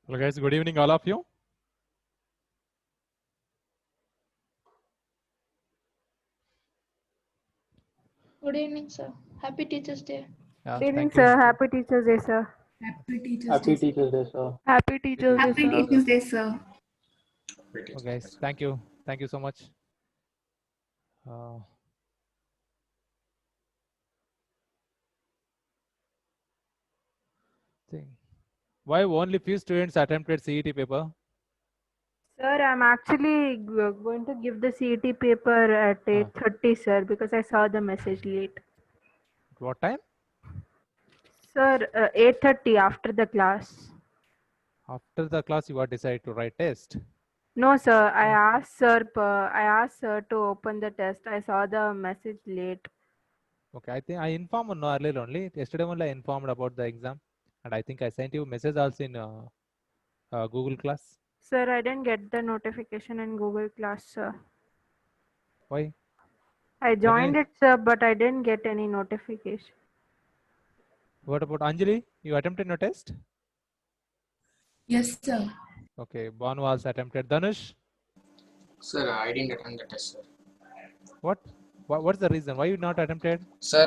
Hello guys, good evening all of you. Good evening, sir. Happy Teachers' Day. Yeah, Good evening, thank you. sir. Happy Teachers' Day, sir. Happy Teachers Happy Day, sir. Teachers Day, sir. Happy Teachers' Day, Happy sir. Teachers Day, sir. Oh, guys, thank you. Thank you so much. Thing. Why only few students attempted CET paper? Sir, I'm actually going to give the CET paper at 8:30, sir, because I saw the message late. What time? Sir, 8:30 after the class. After the class, you are decided to write test. No, sir. I asked sir to open the test. I saw the message late. Okay, I think I informed no earlier only. Yesterday only I informed about the exam, and I think I sent you a message also in Google Class. Sir, I didn't get the notification in Google Class, sir. Why? I joined it, sir, but I didn't get any notification. What about Anjali? You attempted no test? Yes, sir. Okay, Banu also attempted. Dhanush? Sir, I didn't attend the test, sir. What? What's the reason? Why you not attempted? Sir,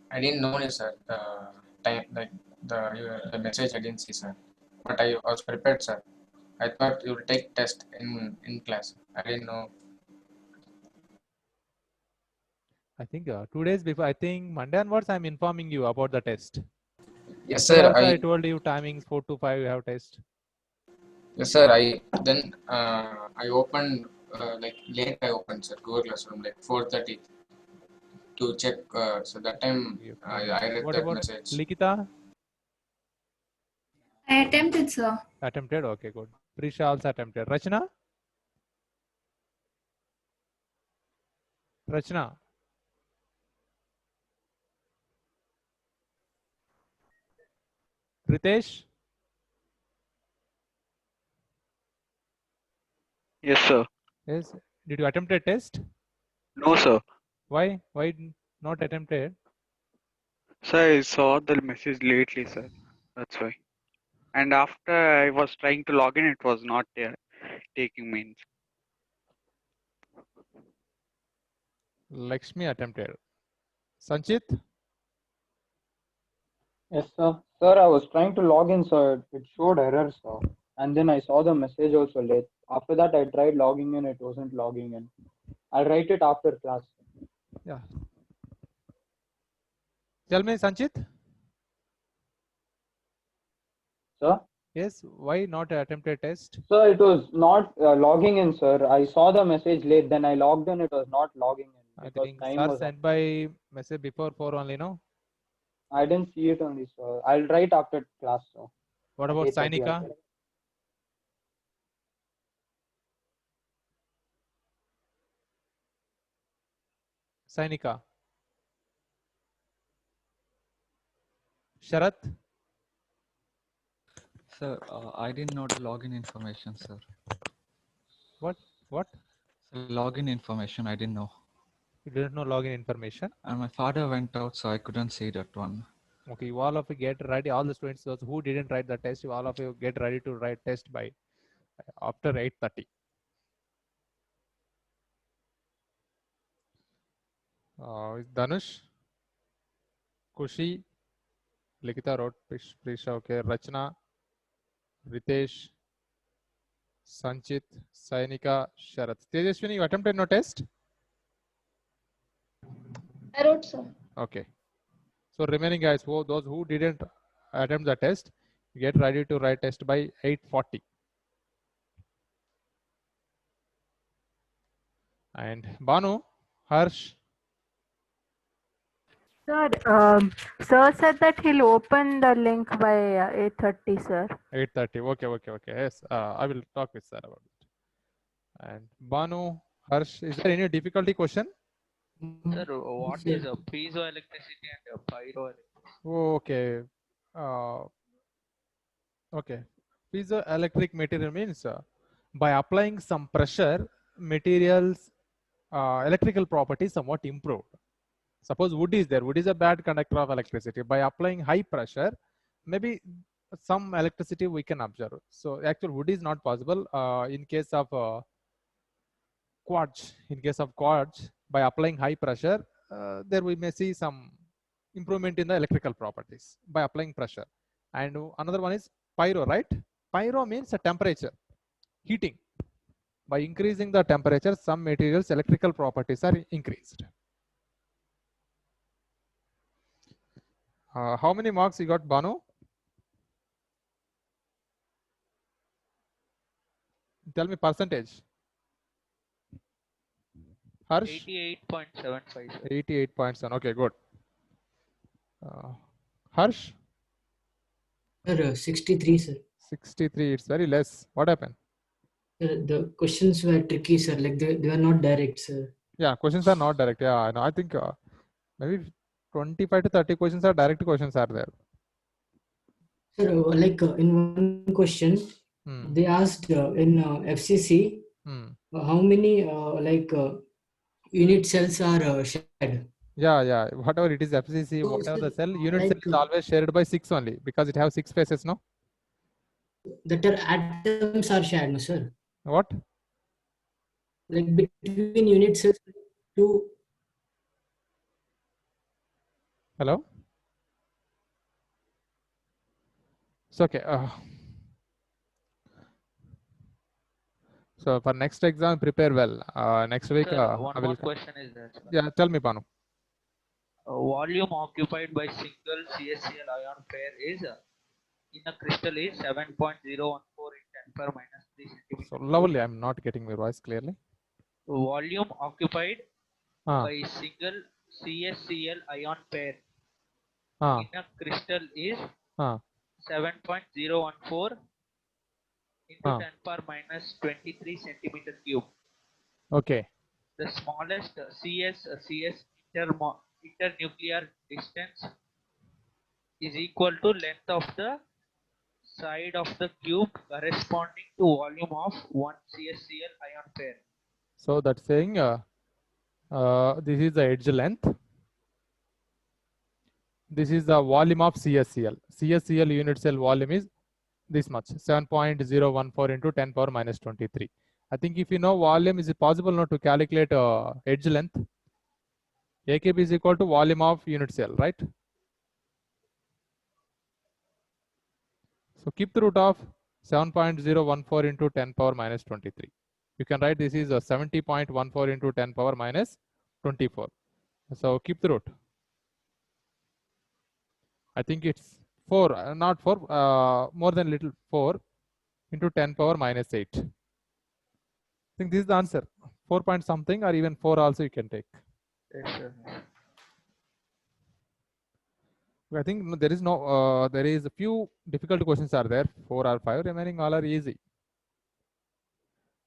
I didn't know it, sir. Time like the message I didn't see, sir. But I was prepared, sir. I thought you would take test in class. I didn't know. I think 2 days before. I think Monday onwards, I'm informing you about the test. Yes, Yesterday sir. also I told you timings 4 to 5 you have test. Yes, sir. I opened like late. I opened, sir, Google Classroom like 4:30 to check. So that time I read What that about message. Likita? I attempted, sir. Attempted. Okay, good. Prisha also attempted. Rachna? Rachna? Ritesh? Yes, sir. Yes. Did you attempt a test? No, sir. Why? Why not attempted? Sir, I saw the message lately, sir. That's why. And after I was trying to log in, it was not taking me. Lakshmi attempted. Sanchit? Yes, sir. Sir, I was trying to log in, sir. It showed error, sir. And then I saw the message also late. After that, I tried logging in. It wasn't logging in. I'll write it after class. Yeah. Tell me, Sanchit? Sir? Yes. Why not attempted test? Sir, it was not logging in, sir. I saw the message late. Then I logged in. It was not logging in. I Because think time sir was sent up. by message before 4 only, no? I didn't see it only, sir. I'll write after class, sir. What At about 8:30 I'll Sainika? write. Sainika? Sharat? Sir, I didn't know the login information, sir. What? What? So login information, I didn't know. You didn't know login information? And my father went out, so I couldn't see that one. Okay, you all of you get ready. All the students, those who didn't write the test, you all of you get ready to write test by after 8:30. Dhanush, Kushi, Likita wrote, Prisha, okay, Rachna, Ritesh, Sanchit, Sainika, Sharat. Tejaswini, you attempted no test? I wrote, sir. Okay. So remaining guys, those who didn't attempt the test, get ready to write test by 8:40. And Banu, Harsh. Sir, sir said that he'll open the link by 8:30, sir. 8:30. Okay. Yes, I will talk with sir about it. And Banu, Harsh, is there any difficulty question? Sir, what is a piezoelectricity and a pyroelectricity? Okay. Okay. Piezoelectric material means by applying some pressure, materials electrical properties somewhat improved. Suppose wood is there. Wood is a bad conductor of electricity. By applying high pressure, maybe some electricity we can observe. So actual wood is not possible. In case of quartz, by applying high pressure, there we may see some improvement in the electrical properties by applying pressure. And another one is pyro, right? Pyro means a temperature, heating. By increasing the temperature, some materials electrical properties are increased. How many marks you got, Banu? Tell me percentage. Harsh? 88.75. 88.7. Okay, good. Harsh? Sir, 63, sir. 63. It's very less. What happened? The questions were tricky, sir. Like they were not direct, sir. Yeah, questions are not direct. Yeah, I think maybe 25 to 30 questions are direct questions are there. Sir, in one question, they asked in FCC how many unit cells are shared. Yeah. Whatever it is, FCC, So, whatever sir, the cell, unit cell is always shared by 6 only because it has 6 faces, no? That are atoms are shared, no, sir? What? Like between unit cells, two. Hello? It's okay. So for next exam, prepare well. Next week, Sir, one I will. more question is there, sir. Yeah, tell me, Banu. Volume occupied by single CSCl ion pair is in a crystal is 7.014 in 10 per minus 3 centimeter. So lovely. I'm not getting my voice clearly. Volume occupied by single CSCl ion pair in a crystal is 7.014 into 10 power minus 23 centimeter cube. Okay. The smallest CS internuclear distance is equal to length of the side of the cube corresponding to volume of one CSCl ion pair. So that's saying this is the edge length. This is the volume of CSCl. CSCl unit cell volume is this much, 7.014 into 10 power minus 23. I think if you know volume, is it possible not to calculate edge length? AKB is equal to volume of unit cell, right? So keep the root of 7.014 into 10 power minus 23. You can write this is 70.14 into 10 power minus 24. So keep the root. I think it's 4, not 4, more than little 4 into 10 power minus 8. I think this is the answer. 4 point something or even 4 also you can take. Yes, sir. I think there is no, there is a few difficult questions are there, 4 or 5, remaining all are easy.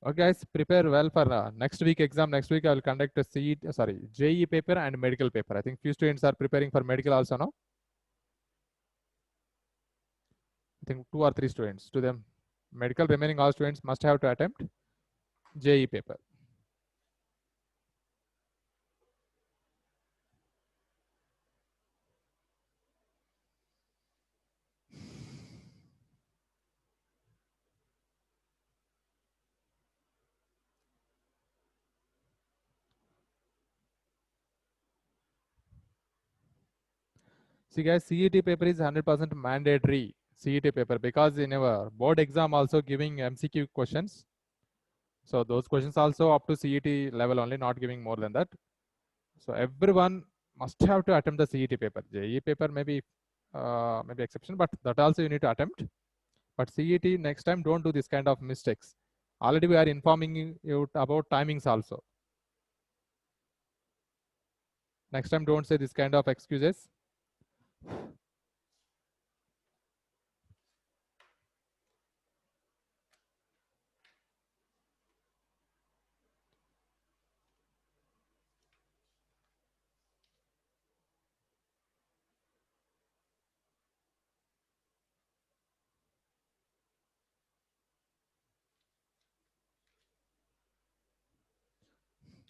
Okay, guys, prepare well for next week exam. Next week I will conduct a JEE paper and medical paper. I think few students are preparing for medical also now. I think 2 or 3 students. To them, medical remaining all students must have to attempt JEE paper. See guys, CET paper is 100% mandatory CET paper because in our board exam also giving MCQ questions. So those questions also up to CET level only, not giving more than that. So everyone must have to attempt the CET paper. JEE paper maybe exception, but that also you need to attempt. But CET next time don't do this kind of mistakes. Already we are informing you about timings also. Next time don't say this kind of excuses.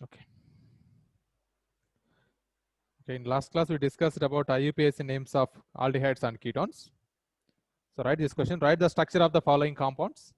Okay. Okay, in last class we discussed about IUPAC names of aldehydes and ketones. So write this question. Write the structure of the following compounds.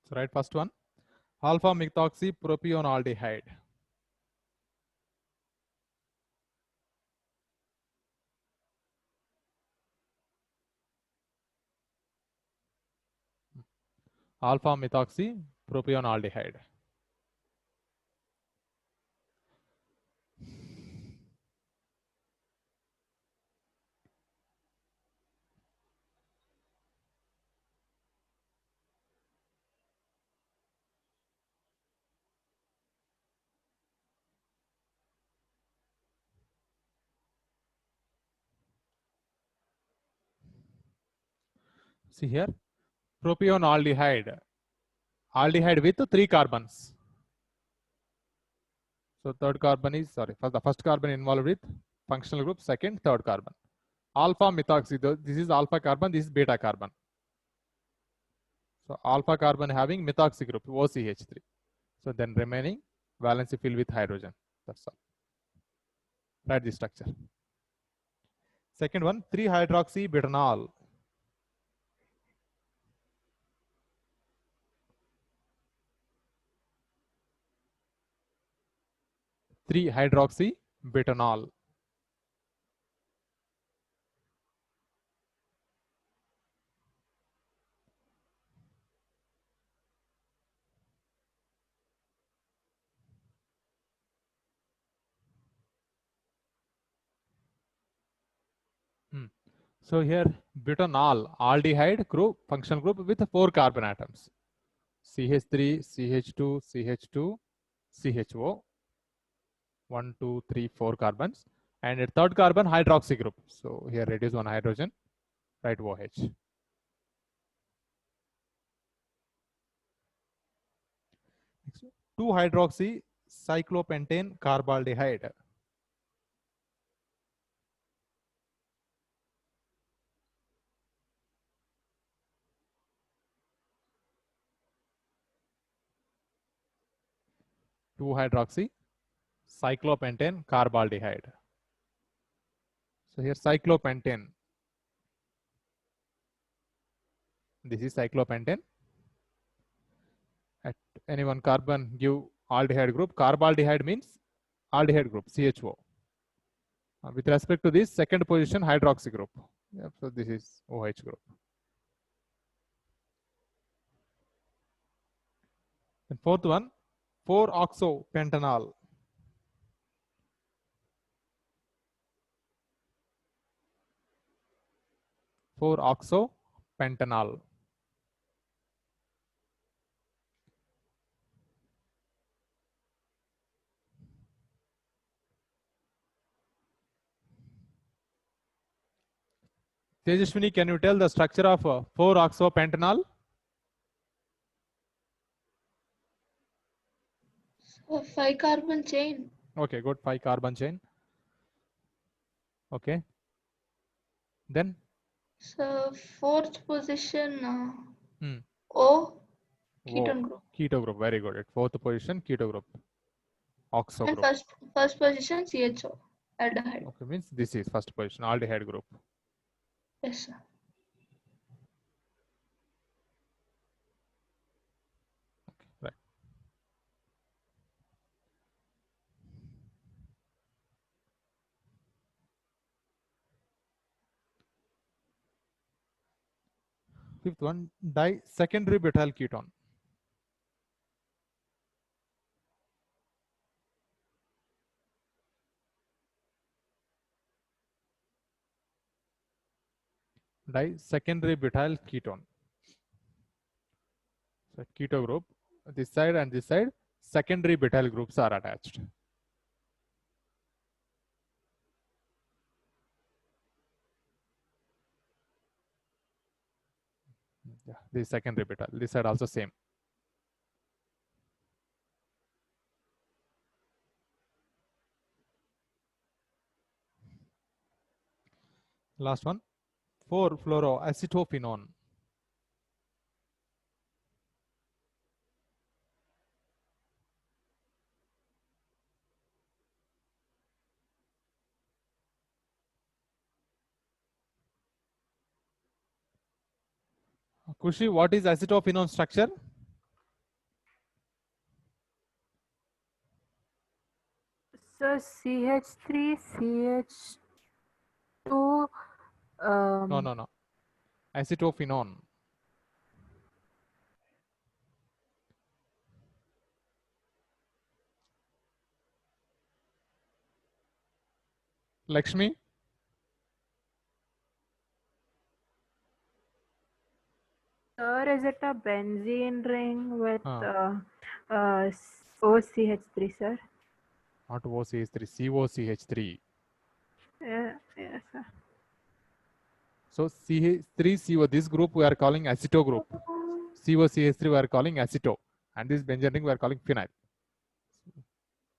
So write first one. Alpha methoxy propionaldehyde. Alpha methoxy propionaldehyde. See here, propionaldehyde. Aldehyde with 3 carbons. So third carbon is, sorry, the first carbon involved with functional group, second, third carbon. Alpha methoxy, this is alpha carbon, this is beta carbon. So alpha carbon having methoxy group, OCH3. So then remaining valency filled with hydrogen. That's all. Write the structure. Second one, 3-hydroxybutanol. 3-hydroxybutanol. So here butanol, aldehyde group, functional group with 4 carbon atoms. CH3, CH2, CH2, CHO. 1, 2, 3, 4 carbons. And a third carbon hydroxy group. So here reduce one hydrogen, write OH. Next, 2-hydroxy cyclopentane carbaldehyde. Two-hydroxy cyclopentane carbaldehyde. So here cyclopentane. This is cyclopentane. At any one carbon give aldehyde group. Carbaldehyde means aldehyde group, CHO. With respect to this second position hydroxy group. Yep, so this is OH group. And fourth one, 4-oxopentanol. 4-oxopentanol. Tejaswini, can you tell the structure of 4-oxopentanol? So 5 carbon chain. Okay, good. 5 carbon chain. Okay. Then? So fourth position, Hmm. O, ketone group. Keto group, very good. At fourth position, keto group. Oxo And group. first position, CHO, aldehyde. Okay, means this is first position, aldehyde group. Yes, sir. Right. Fifth one, disecondary butyl ketone. Disecondary butyl ketone. So keto group, this side and this side, secondary butyl groups are attached. Yeah, this secondary butyl. This side also same. Last one, 4-fluoroacetophenone. Kushi, what is acetophenone structure? So CH3, CH2. No. Acetophenone. Lakshmi? Sir, is it a benzene ring with OCH3, sir? Not OCH3, COCH3. Yeah, sir. So CH3CO, this group we are calling aceto group. COCH3 we are calling aceto. And this benzene ring we are calling phenyl.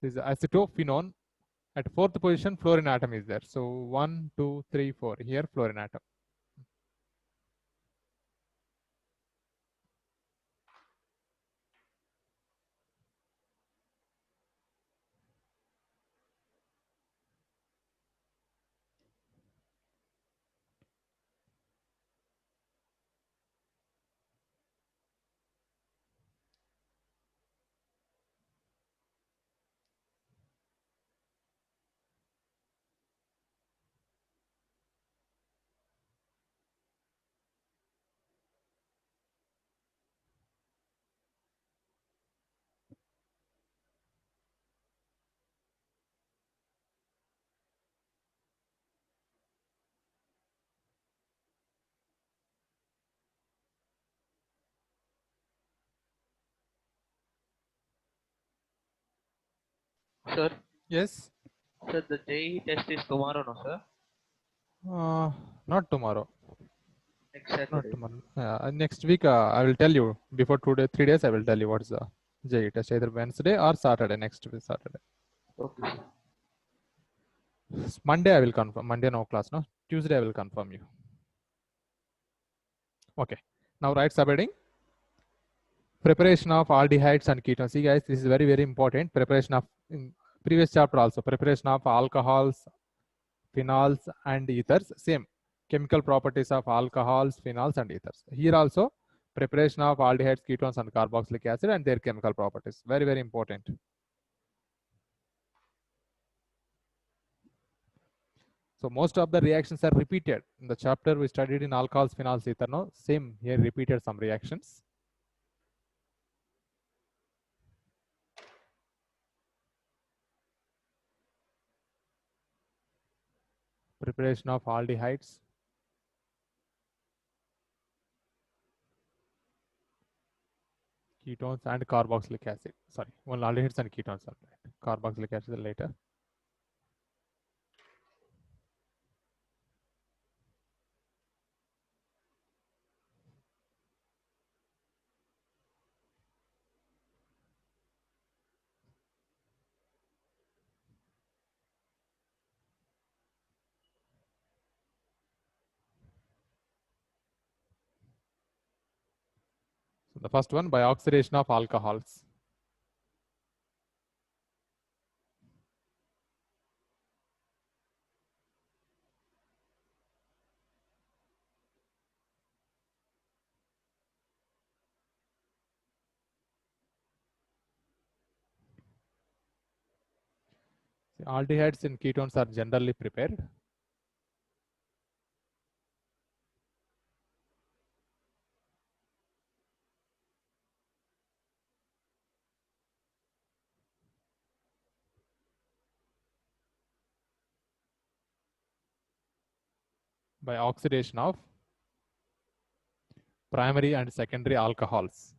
This is acetophenone. At fourth position, fluorine atom is there. So 1, 2, 3, 4. Here, fluorine atom. Sir, Yes? sir, the JEE test is tomorrow, no, sir? Not tomorrow. Next Not Saturday. tomorrow. Next week, I will tell you. Before 3 days, I will tell you what's the JEE test. Either Wednesday or Saturday. Next week, Saturday. Okay, sir. Monday, I will confirm. Monday, no class. No. Tuesday, I will confirm you. Okay. Now, write subheading. Preparation of aldehydes and ketones. See, guys, this is very, very important. Preparation of, in previous chapter also, preparation of alcohols, phenols, and ethers. Same. Chemical properties of alcohols, phenols, and ethers. Here also, preparation of aldehydes, ketones, and carboxylic acid and their chemical properties. Very, very important. So most of the reactions are repeated. In the chapter we studied in alcohols, phenols, ether. No, same here repeated some reactions. Preparation of aldehydes, ketones, and carboxylic acid. Sorry, well, aldehydes and ketones are right. Carboxylic acid later. So the first one, by oxidation of alcohols. See, aldehydes and ketones are generally prepared. by oxidation of primary and secondary alcohols.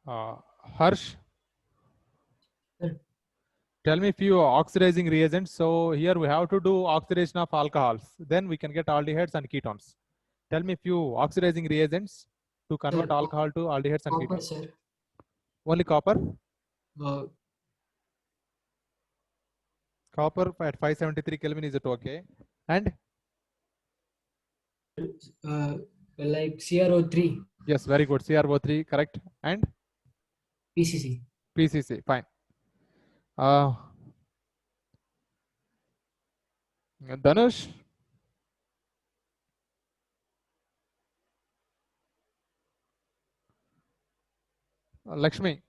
Harsh, Sir. tell me few oxidizing reagents. So here we have to do oxidation of alcohols. Then we can get aldehydes and ketones. Tell me few oxidizing reagents to convert Sir, alcohol to aldehydes and copper, ketones. sir. Only copper? Uh, Copper at 573 Kelvin, is it okay? And? like CrO3. Yes, very good. CrO3, correct. And? PCC. PCC, fine. Dhanush? Lakshmi?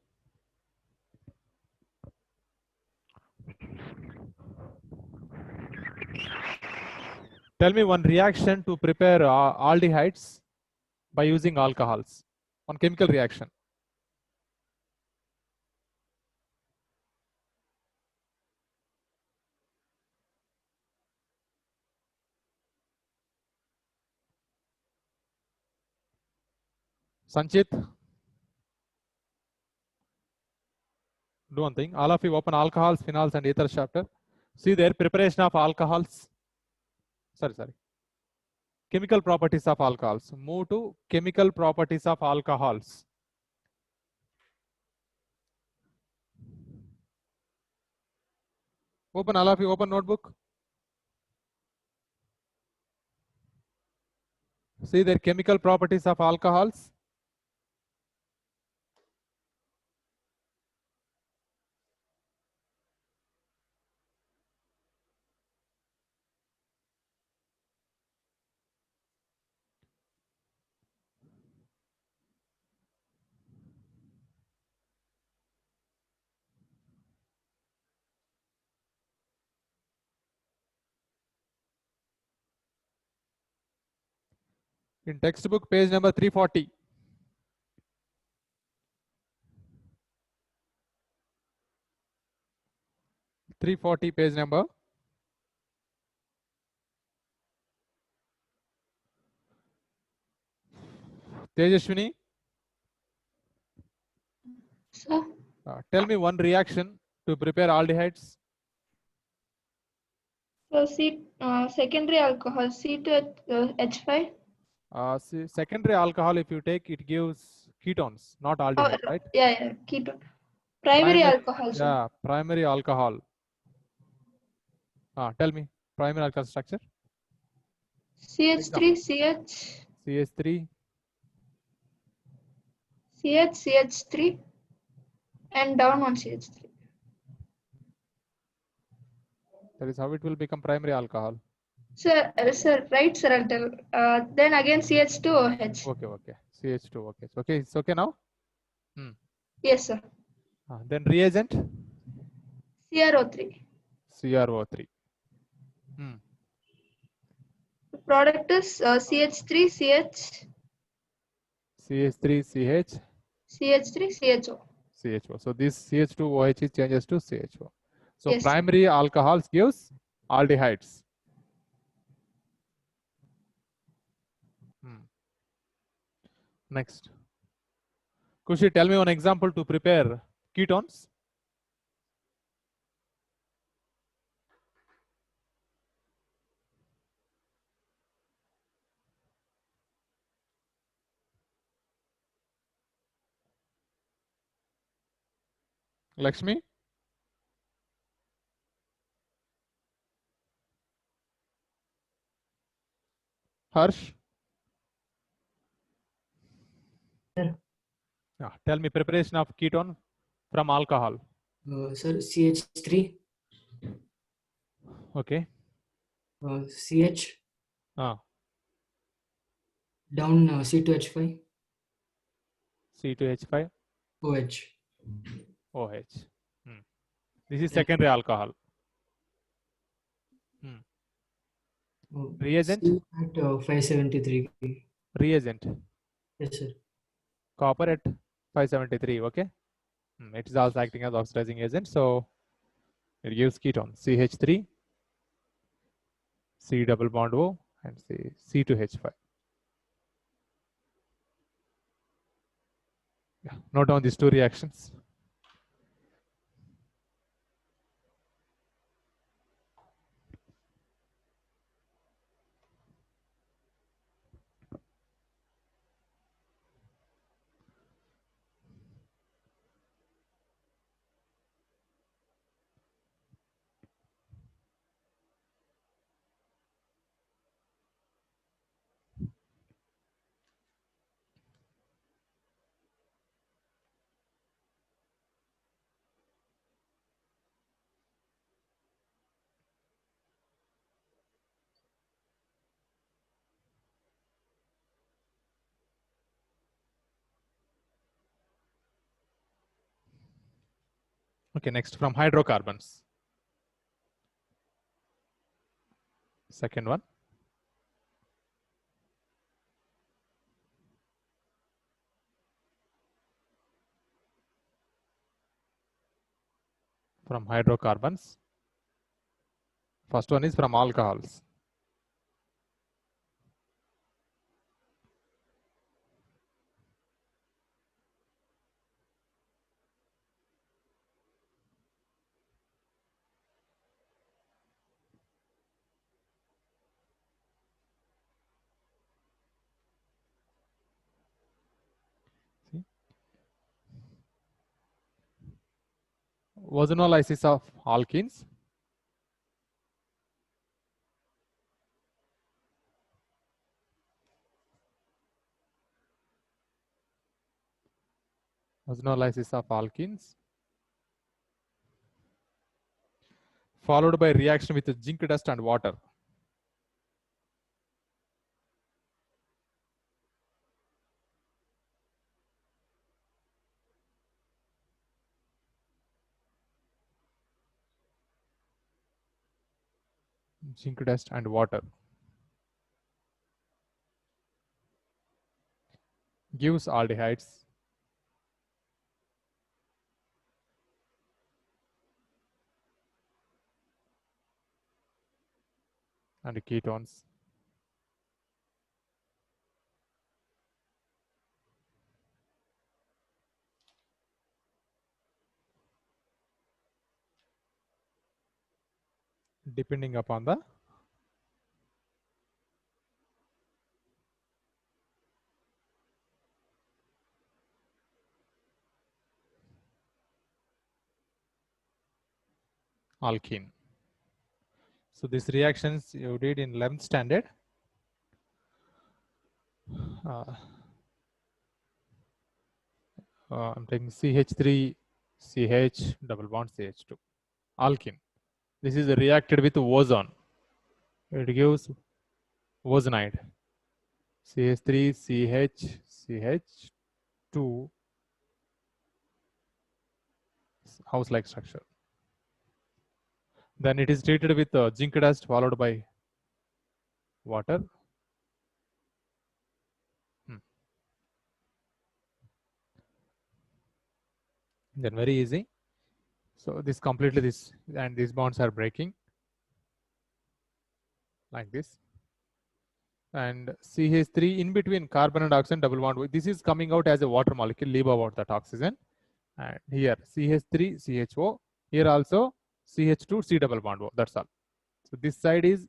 Tell me one reaction to prepare aldehydes by using alcohols. One chemical reaction. Sanchit? Do one thing. All of you open alcohols, phenols, and ethers chapter. See there, preparation of alcohols. Sorry. Chemical properties of alcohols. Move to chemical properties of alcohols. Open, all of you, open notebook. See their chemical properties of alcohols. In textbook, page number 340. Page number. Tejashwini, Sir, tell me one reaction to prepare aldehydes. so secondary alcohol C2H5. See, secondary alcohol, if you take, it gives ketones, not aldehyde, right? Yeah, ketone. Primary alcohol, sir. Yeah, primary alcohol. Tell me, primary alcohol structure. CH3, CH, CH3, CH3, and down one CH3. that is how it will become primary alcohol. Sir, right, sir, I'll tell. Then again CH2OH. Okay. CH2, okay. It's okay now? Yes, sir. Then reagent? CrO3. CrO3. The product is CH3CH. CH3CH. CH3CHO. CHO. So this CH2OH changes to CHO. So yes, primary alcohols gives aldehydes. Next. Kushi, tell me one example to prepare ketones. Lakshmi? Harsh? Sir. Yeah, tell me preparation of ketone from alcohol. Sir, CH3, Okay. CH, down C2H5, C2H5 OH. OH. This is secondary alcohol. Reagent? C at 573. Reagent. Yes, sir. Copper at 573. Okay. It is also acting as oxidizing agent. So it gives ketone CH3, C double bond O, and C2H5. Yeah. Note down these two reactions. Okay, next from hydrocarbons. Second one. From hydrocarbons. First one is from alcohols. See? Ozonolysis of alkenes. Ozonolysis of alkenes. Followed by reaction with zinc dust and water. Zinc dust and water. Gives aldehydes. And ketones. Depending upon the alkene. So these reactions you did in 11th standard. I'm taking CH3, CH, double bond CH2. Alkene. This is reacted with ozone. It gives ozonide. CH3, CH, CH2. House-like structure. Then it is treated with zinc dust followed by water. Then very easy. So this completely this and these bonds are breaking like this. And CH3 in between carbon and oxygen double bond. This is coming out as a water molecule, leave out that oxygen. And here CH3, CHO. Here also CH2, C double bond O. That's all. So this side is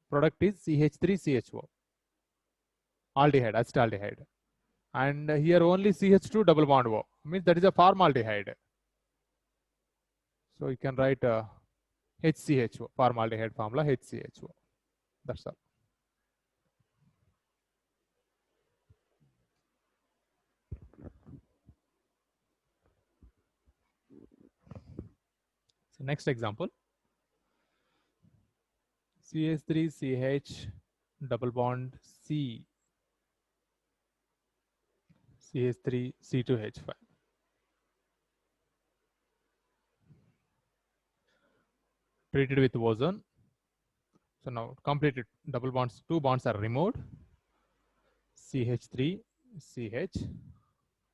product is CH3, CHO. Aldehyde, acetaldehyde. And here only CH2 double bond O. Means that is a formaldehyde. So you can write HCHO, formaldehyde formula HCHO. That's all. So next example. CH3CH double bond C CH3C2H5. Treated with ozone. So now completed double bonds, 2 bonds are removed. CH3 CH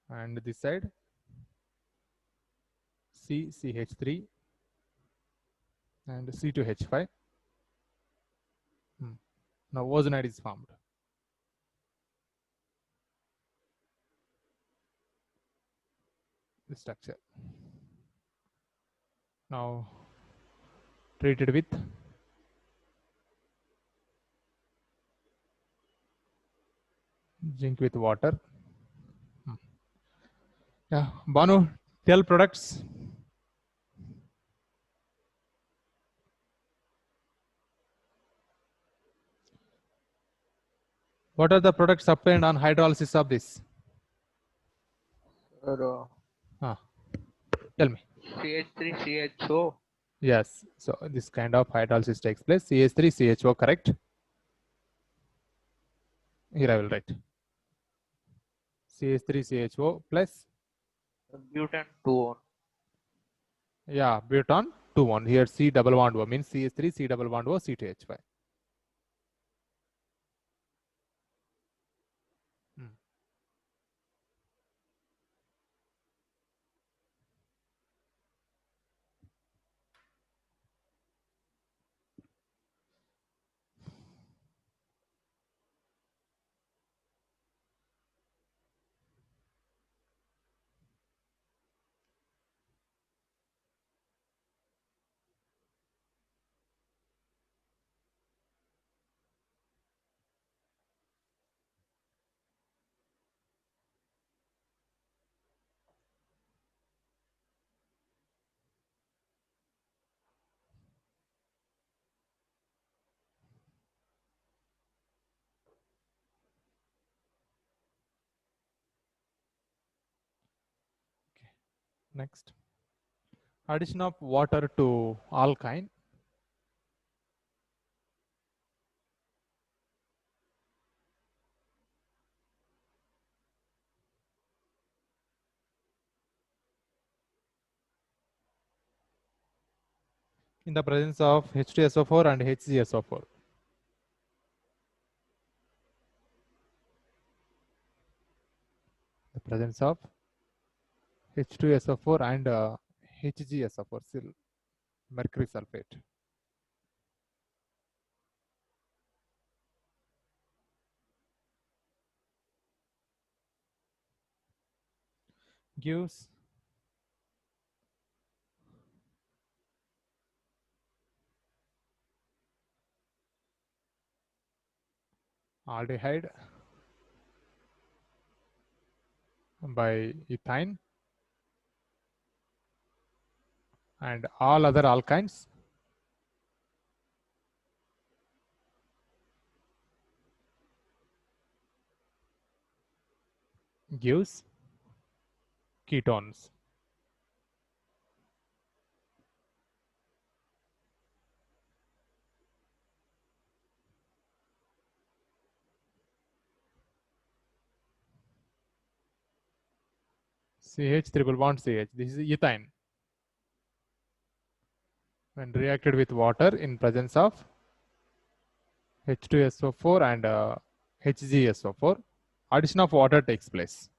and this side CH3 and C2H5. Now ozonide is formed. The structure. Now treated with zinc with water. Yeah, Banu, tell products. What are the products obtained on hydrolysis of this? Sir, Tell me. CH3CHO. Yes, so this kind of hydrolysis takes place. CH3CHO, correct? Here I will write. CH3CHO plus Butane 2-on. yeah, butan 2-1. Here C double bond O means CH3 C double bond O C2H5. Next, addition of water to alkyne. In the presence of H2SO4 and HgSO4. The presence of H2SO4 and HgSO4, mercury sulfate. Gives aldehyde by ethyne and all other alkynes gives ketones. CH triple bond CH. This is ethyne. When reacted with water in presence of H2SO4 and HgSO4, addition of water takes place.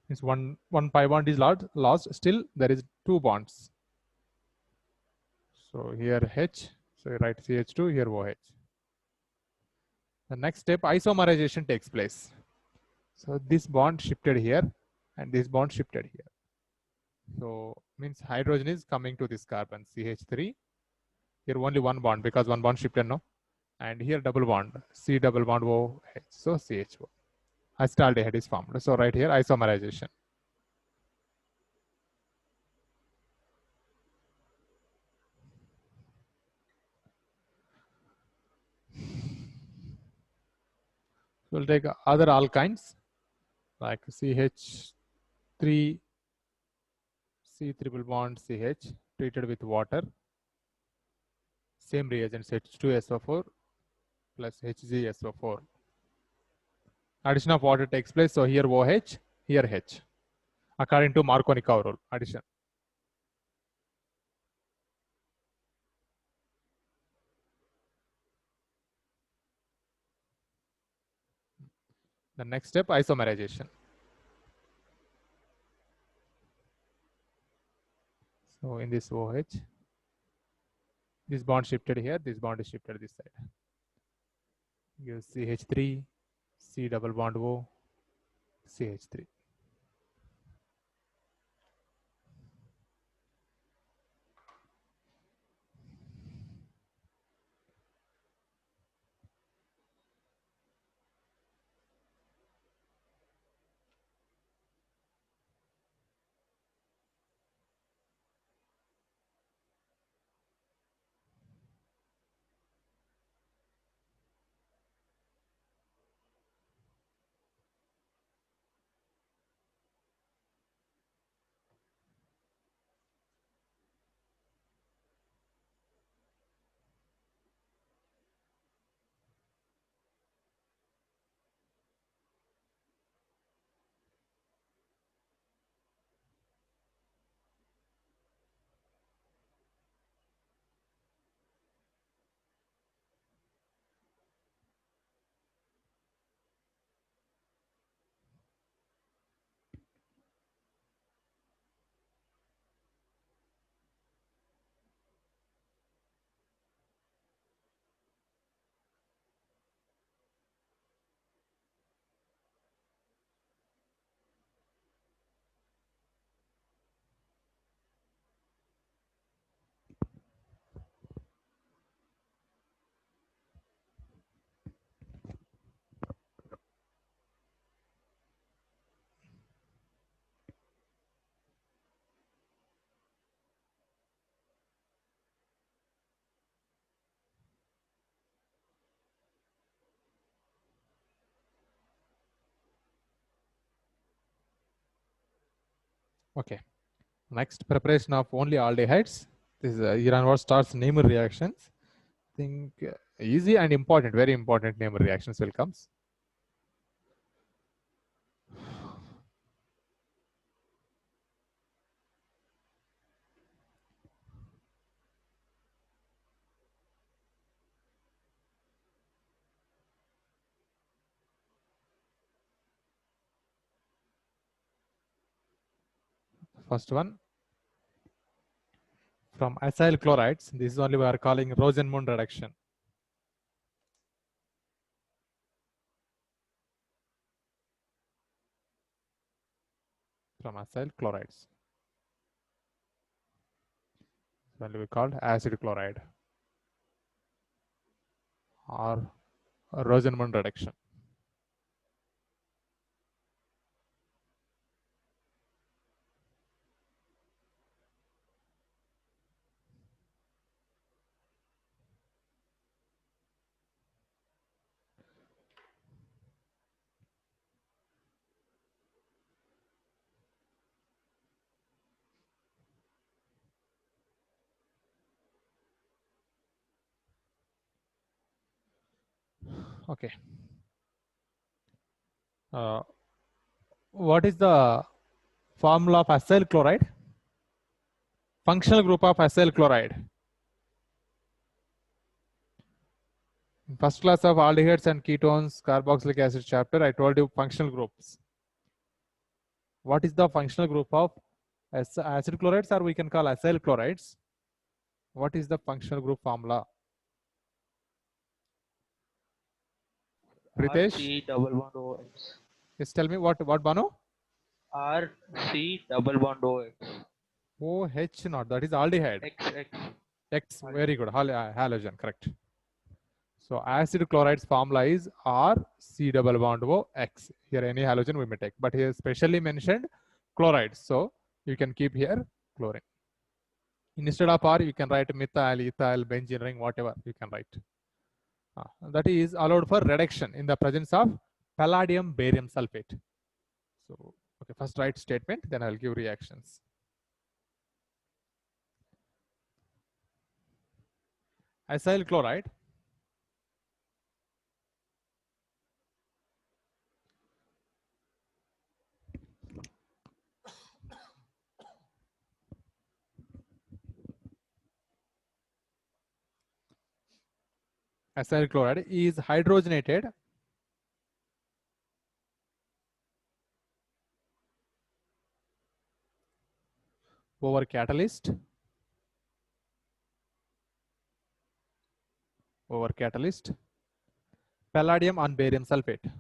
Means one pi bond is lost. Still there is 2 bonds. So here H. So you write CH2. Here OH. The next step, isomerization takes place. So this bond shifted here, and this bond shifted here. So means hydrogen is coming to this carbon CH3. Here only 1 bond because 1 bond shifted, no. And here double bond C double bond OH. So CHO. Acetaldehyde is formed. So right here isomerization. So we'll take other alkynes like CH3 C triple bond CH treated with water Same reagents H2SO4 plus HgSO4. Addition of water takes place. So here OH, here H. According to Markovnikov rule, addition. The next step, isomerization. So in this OH, this bond shifted here, this bond is shifted this side. Gives CH3, C double bond O, CH3. Okay. Next, preparation of only aldehydes. This is here onward starts Nemer reactions. Think easy and important, very important Nemer reactions will come. First one, from acyl chlorides, this is only we are calling Rosenmund reduction. From acyl chlorides. Only we called acid chloride or Rosenmund reduction. Okay. What is the formula of acyl chloride? Functional group of acyl chloride. In first class of aldehydes and ketones, carboxylic acid chapter, I told you functional groups. What is the functional group of acid chlorides, or we can call acyl chlorides? What is the functional group formula? Ritesh? RC double bond OX. Yes, tell me what Banu? RC double bond OX. OH not, that is aldehyde. XX. X, very good, halogen, correct. So acid chloride's formula is RC double bond O X. Here any halogen we may take, but here specially mentioned chloride. So you can keep here chlorine. Instead of R, you can write methyl, ethyl, benzene ring, whatever you can write. That is allowed for reduction in the presence of palladium barium sulfate. So, okay, first write statement, then I'll give reactions. Acyl chloride. Acyl chloride is hydrogenated over catalyst palladium and barium sulfate.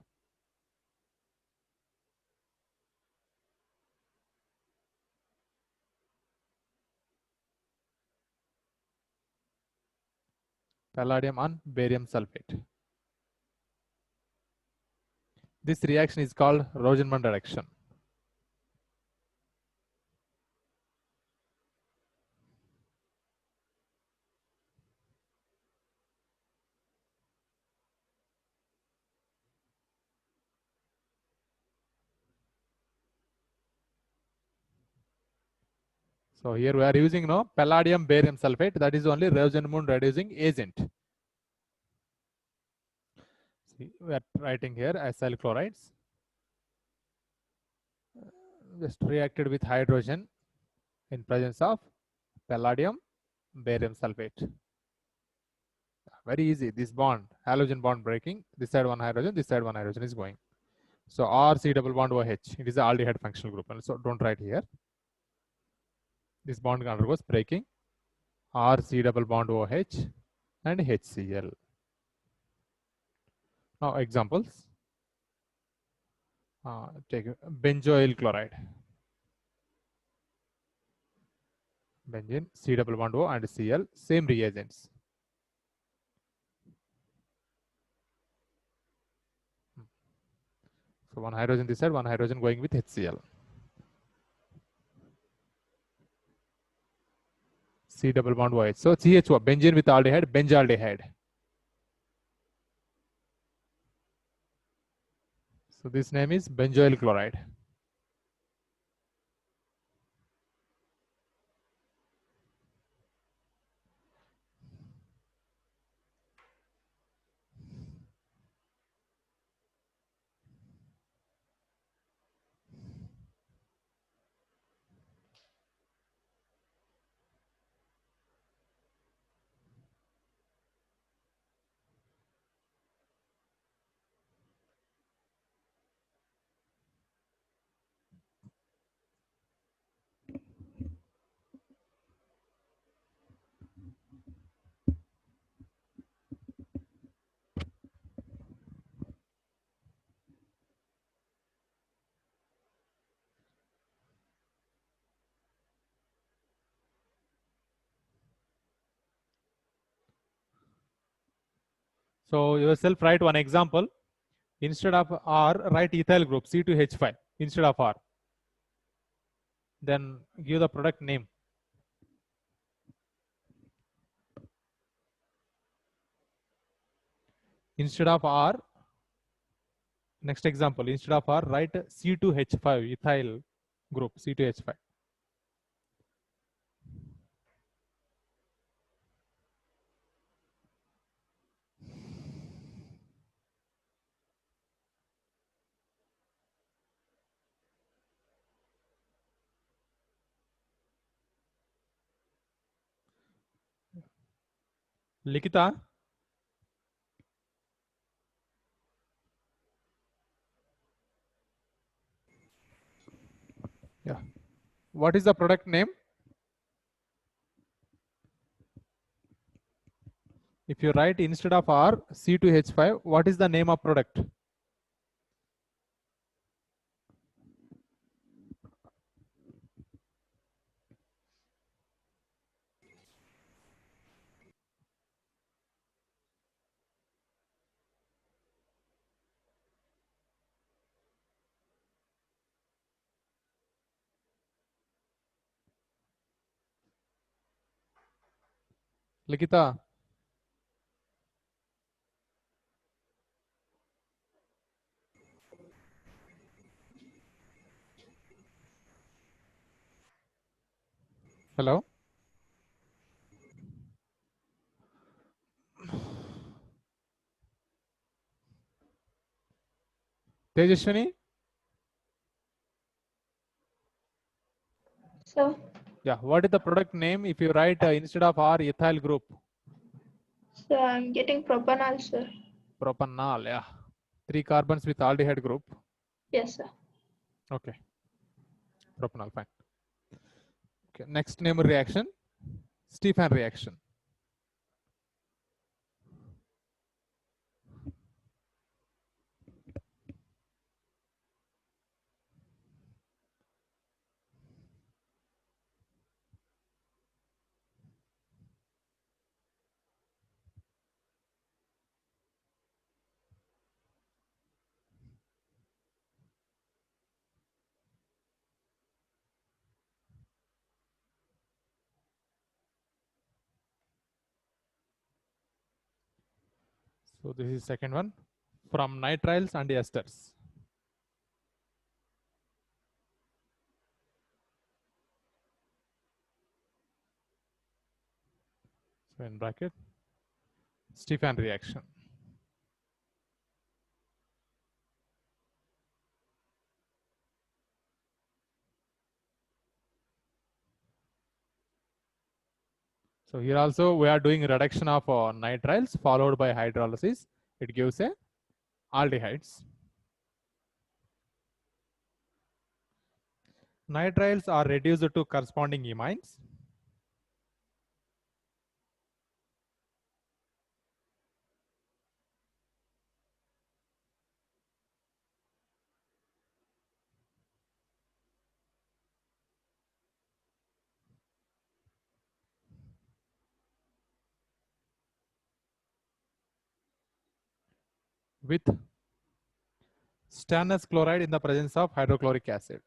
Palladium and barium sulfate. This reaction is called Rosenman reaction. So here we are using palladium barium sulfate, that is only Rosenmund reducing agent. See, we are writing here acyl chlorides just reacted with hydrogen in presence of palladium barium sulfate. Very easy. This bond, halogen bond breaking, this side one hydrogen, this side one hydrogen is going. So RC double bond OH, it is the aldehyde functional group. And so don't write here. This bond undergoes breaking, RC double bond OH and HCl. Now examples. Take benzoyl chloride. Benzene, C double bond O and Cl, same reagents. So one hydrogen this side, one hydrogen going with HCl. C double bond OH. So CH2, benzene with aldehyde, benzaldehyde. So this name is benzoyl chloride. So yourself write one example. Instead of R, write ethyl group C2H5 instead of R. Then give the product name. Instead of R, next example, instead of R, write C2H5 ethyl group C2H5. Likita, yeah. What is the product name? If you write instead of R, C2H5, what is the name of product? Likita, hello? Tejashwini? So, Yeah, what is the product name if you write instead of R ethyl group? so I'm getting propanol, sir. Propanol, yeah. 3 carbons with aldehyde group. Yes, sir. Okay. Propanol, fine. Okay, next name reaction, Stefan reaction. So this is second one, from nitriles and esters. So in bracket, Stefan reaction. So here also we are doing reduction of nitriles followed by hydrolysis. It gives a aldehydes. Nitriles are reduced to corresponding imines. With stannous chloride in the presence of hydrochloric acid.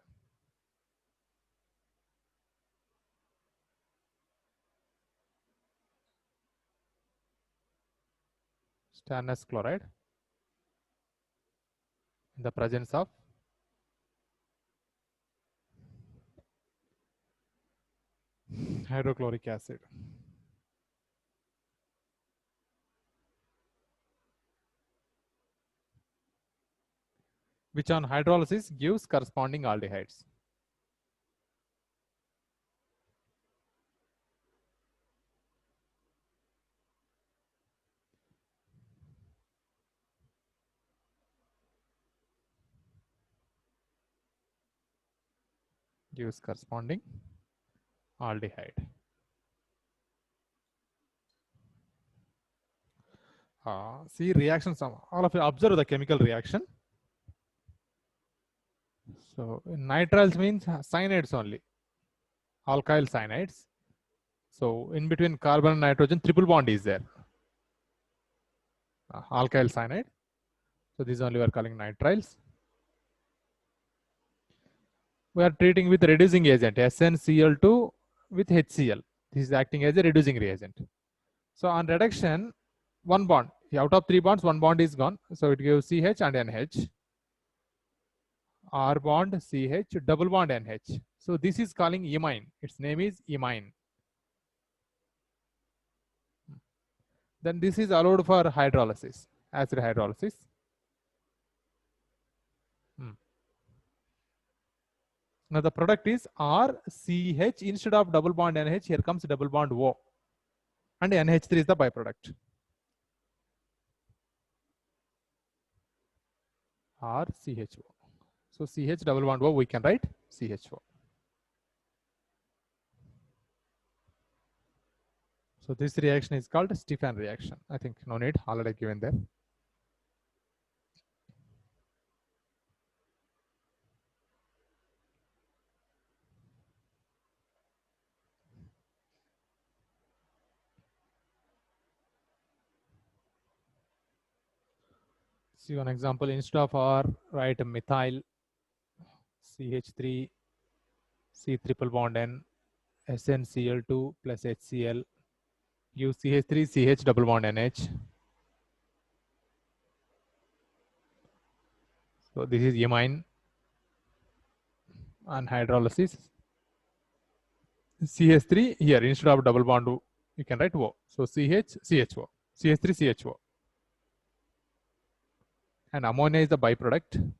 Stannous chloride in the presence of hydrochloric acid. Which on hydrolysis gives corresponding aldehydes. Gives corresponding aldehyde. See reactions, all of you observe the chemical reaction. So nitriles means cyanides only, alkyl cyanides. So in between carbon and nitrogen, triple bond is there. Alkyl cyanide. So this only we are calling nitriles. We are treating with reducing agent SnCl2 with HCl. This is acting as a reducing reagent. So on reduction, one bond, out of 3 bonds, 1 bond is gone. So it gives CH and NH. R bond, CH, double bond NH. So this is calling imine. Its name is imine. Then this is allowed for hydrolysis, acid hydrolysis. Now the product is RCH instead of double bond NH. Here comes double bond O, and NH3 is the byproduct. RCHO. So CH double bond O, we can write CHO. So this reaction is called Stefan reaction. I think no need, already given there. See one example, instead of R, write methyl, CH3, C triple bond N, SnCl2 plus HCl, use CH3, CH double bond NH. So this is imine and hydrolysis. CH3 here, instead of double bond, you can write O. So CH, CHO, CH3, CHO. And ammonia is the byproduct.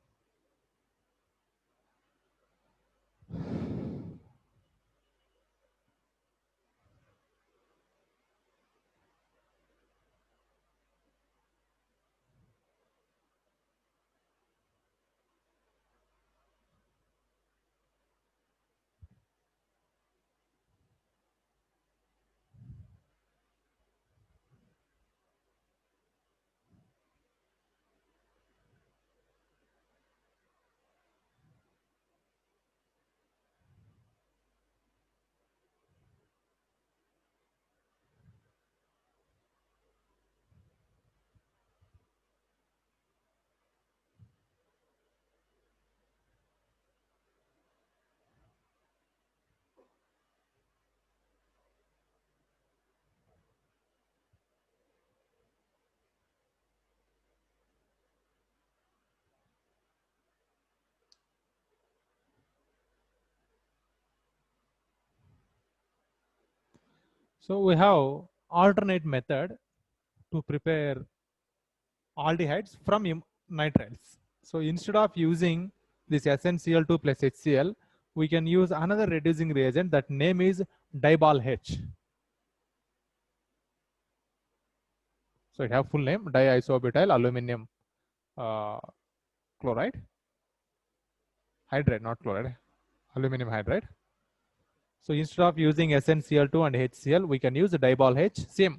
So we have alternate method to prepare aldehydes from nitriles. So instead of using this SnCl2 plus HCl, we can use another reducing reagent. That name is Dibal H. So it have full name diisobutyl aluminum chloride, hydride, not chloride, aluminum hydride. So instead of using SnCl2 and HCl, we can use Dibal H. Same,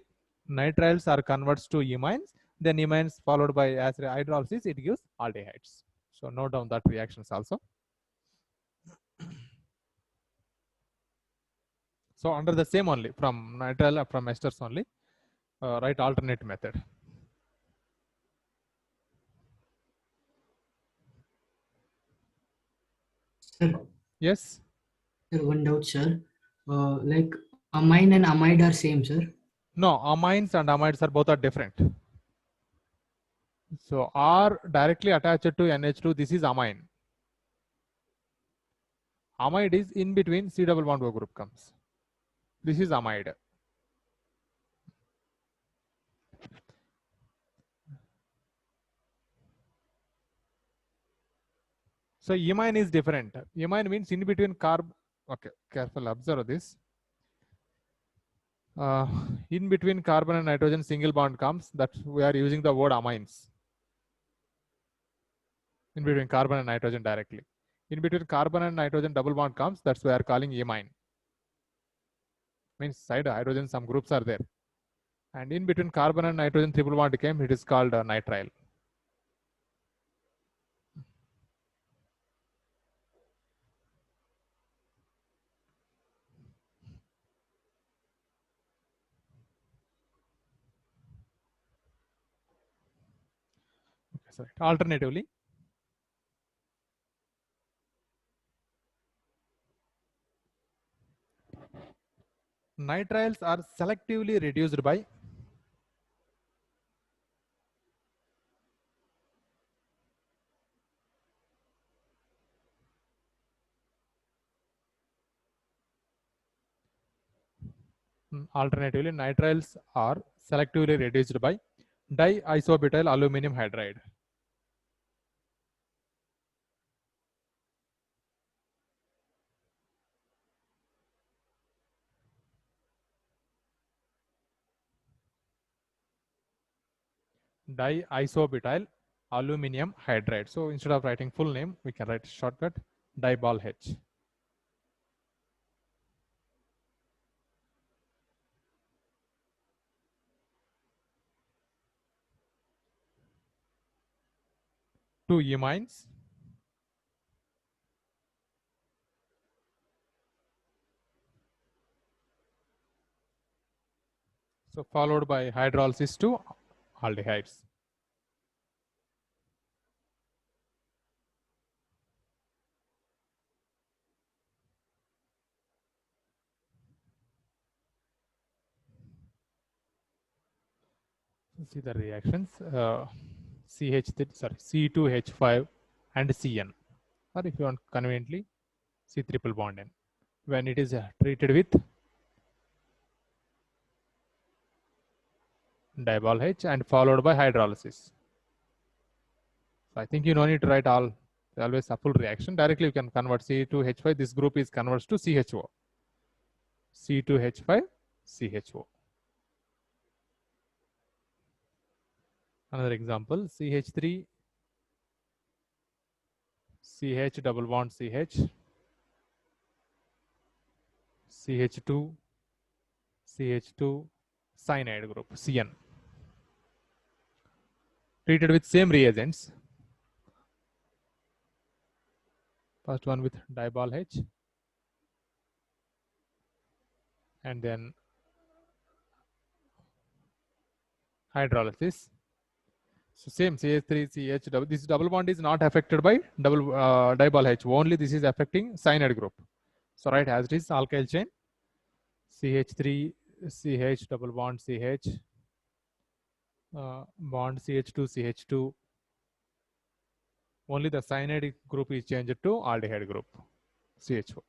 nitriles are converts to imines, then imines followed by acid hydrolysis, it gives aldehydes. So note down that reactions also. So under the same only, from nitrile, from esters only, write alternate method. Sir, Yes? sir, one doubt, sir. Like amine and amide are same, sir. No, amines and amides are both are different. So R directly attached to NH2, this is amine. Amide is in between C double bond O group comes. This is amide. So imine is different. Imine means in between carb. Okay, careful, observe this. In between carbon and nitrogen single bond comes, that we are using the word amines. In between carbon and nitrogen directly. In between carbon and nitrogen double bond comes, that's why we are calling imine. Means side hydrogen, some groups are there. And in between carbon and nitrogen triple bond came, it is called nitrile. Okay, sorry. Alternatively, nitriles are selectively reduced by alternatively, nitriles are selectively reduced by diisobutyl aluminum hydride. Diisobutyl aluminum hydride. So instead of writing full name, we can write shortcut Dibal H. Two imines. So followed by hydrolysis to aldehydes. See the reactions. C2H5 and Cn, or if you want conveniently, C triple bond N. When it is treated with Dibal H and followed by hydrolysis. So I think you no need to write all always a full reaction. Directly you can convert C2H5. This group is converts to CHO. C2H5, CHO. Another example, CH3, CH double bond CH, CH2, CH2, cyanide group, CN. Treated with same reagents. First one with dibol H, and then hydrolysis. So same CH3, CH, this double bond is not affected by dibol H. Only this is affecting cyanide group. So write as it is alkyl chain, CH3, CH double bond CH, bond CH2, CH2. Only the cyanide group is changed to aldehyde group, CHO.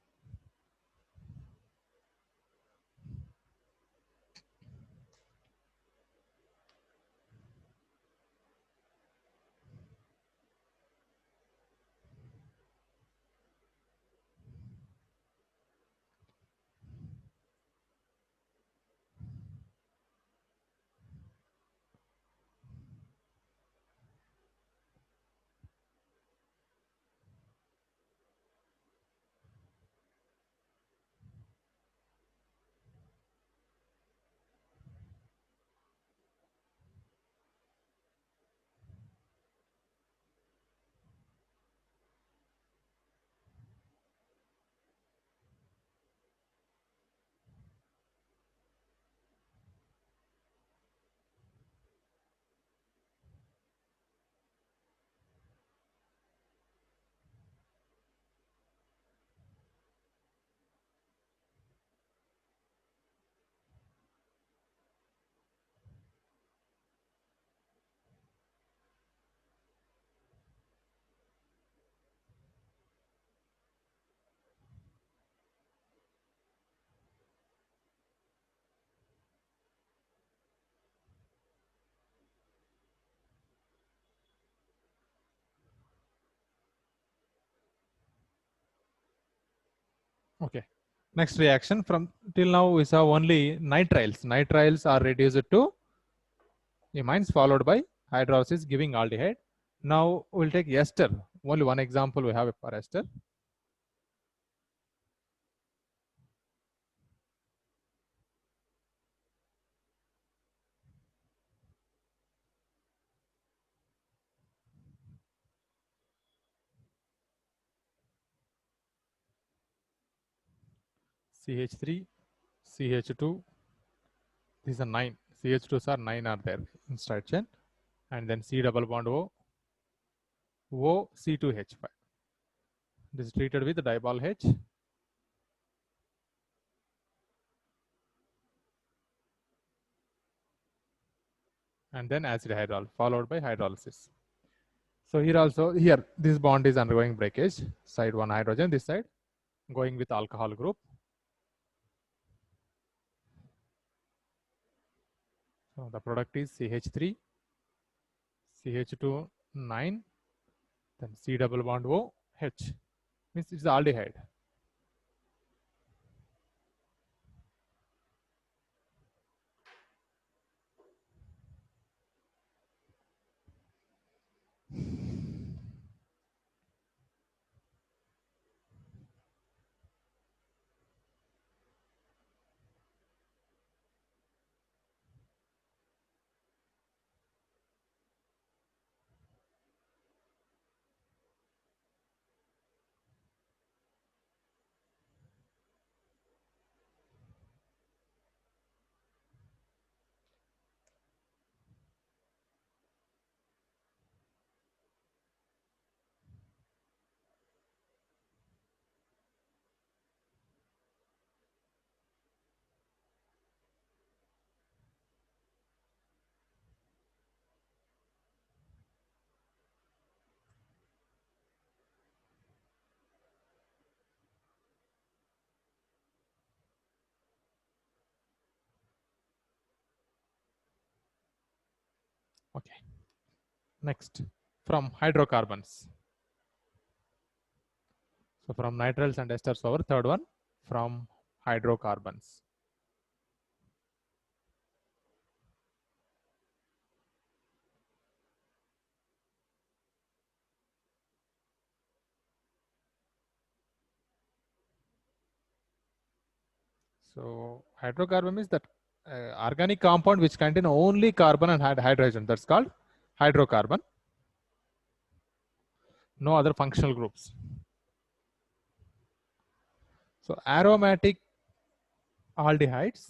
Okay. Next reaction from till now we saw only nitriles. Nitriles are reduced to amines followed by hydrolysis giving aldehyde. Now we'll take ester. Only one example we have for ester. CH3, CH2, these are 9. CH2s are 9 are there in straight chain. And then C double bond O, O C2H5. This is treated with dibol H. And then acid hydrol followed by hydrolysis. So here also, here this bond is undergoing breakage. Side one hydrogen, this side going with alcohol group. So the product is CH3, CH2 9, then C double bond O H. Means it's the aldehyde. Okay. Next, from hydrocarbons. So from nitriles and esters over, third one from hydrocarbons. So hydrocarbon means that organic compound which contain only carbon and hydrogen. That's called hydrocarbon. No other functional groups. So aromatic aldehydes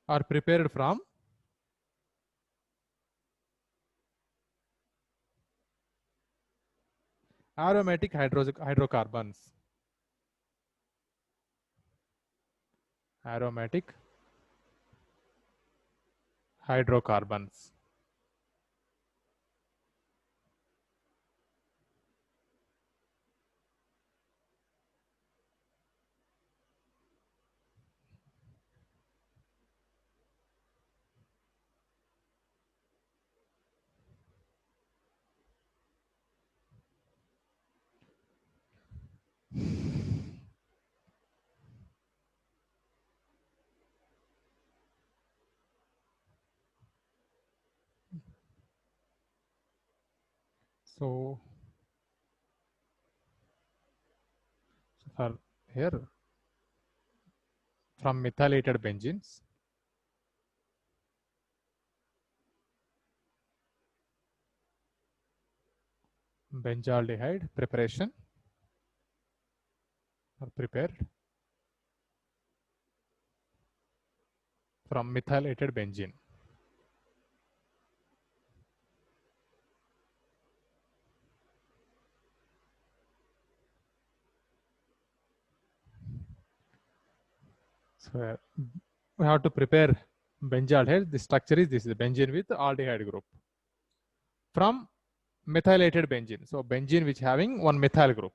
are prepared from aromatic hydrocarbons. Aromatic hydrocarbons. So for here from methylated benzenes, benzaldehyde preparation are prepared from methylated benzene. So we have to prepare benzaldehyde. The structure is this: is benzene with aldehyde group from methylated benzene. So benzene which having one methyl group.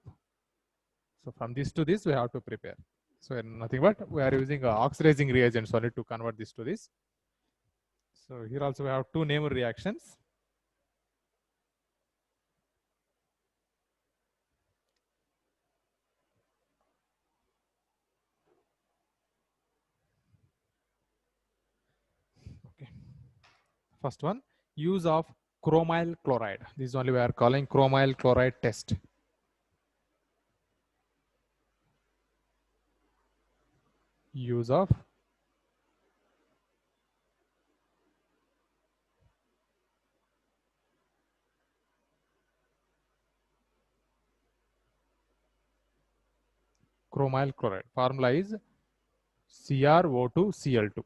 So from this to this we have to prepare. So nothing but we are using oxidizing reagents only to convert this to this. So here also we have two named reactions. Okay. First one, use of chromyl chloride. This only we are calling chromyl chloride test. Use of chromyl chloride. Formula is CrO2Cl2.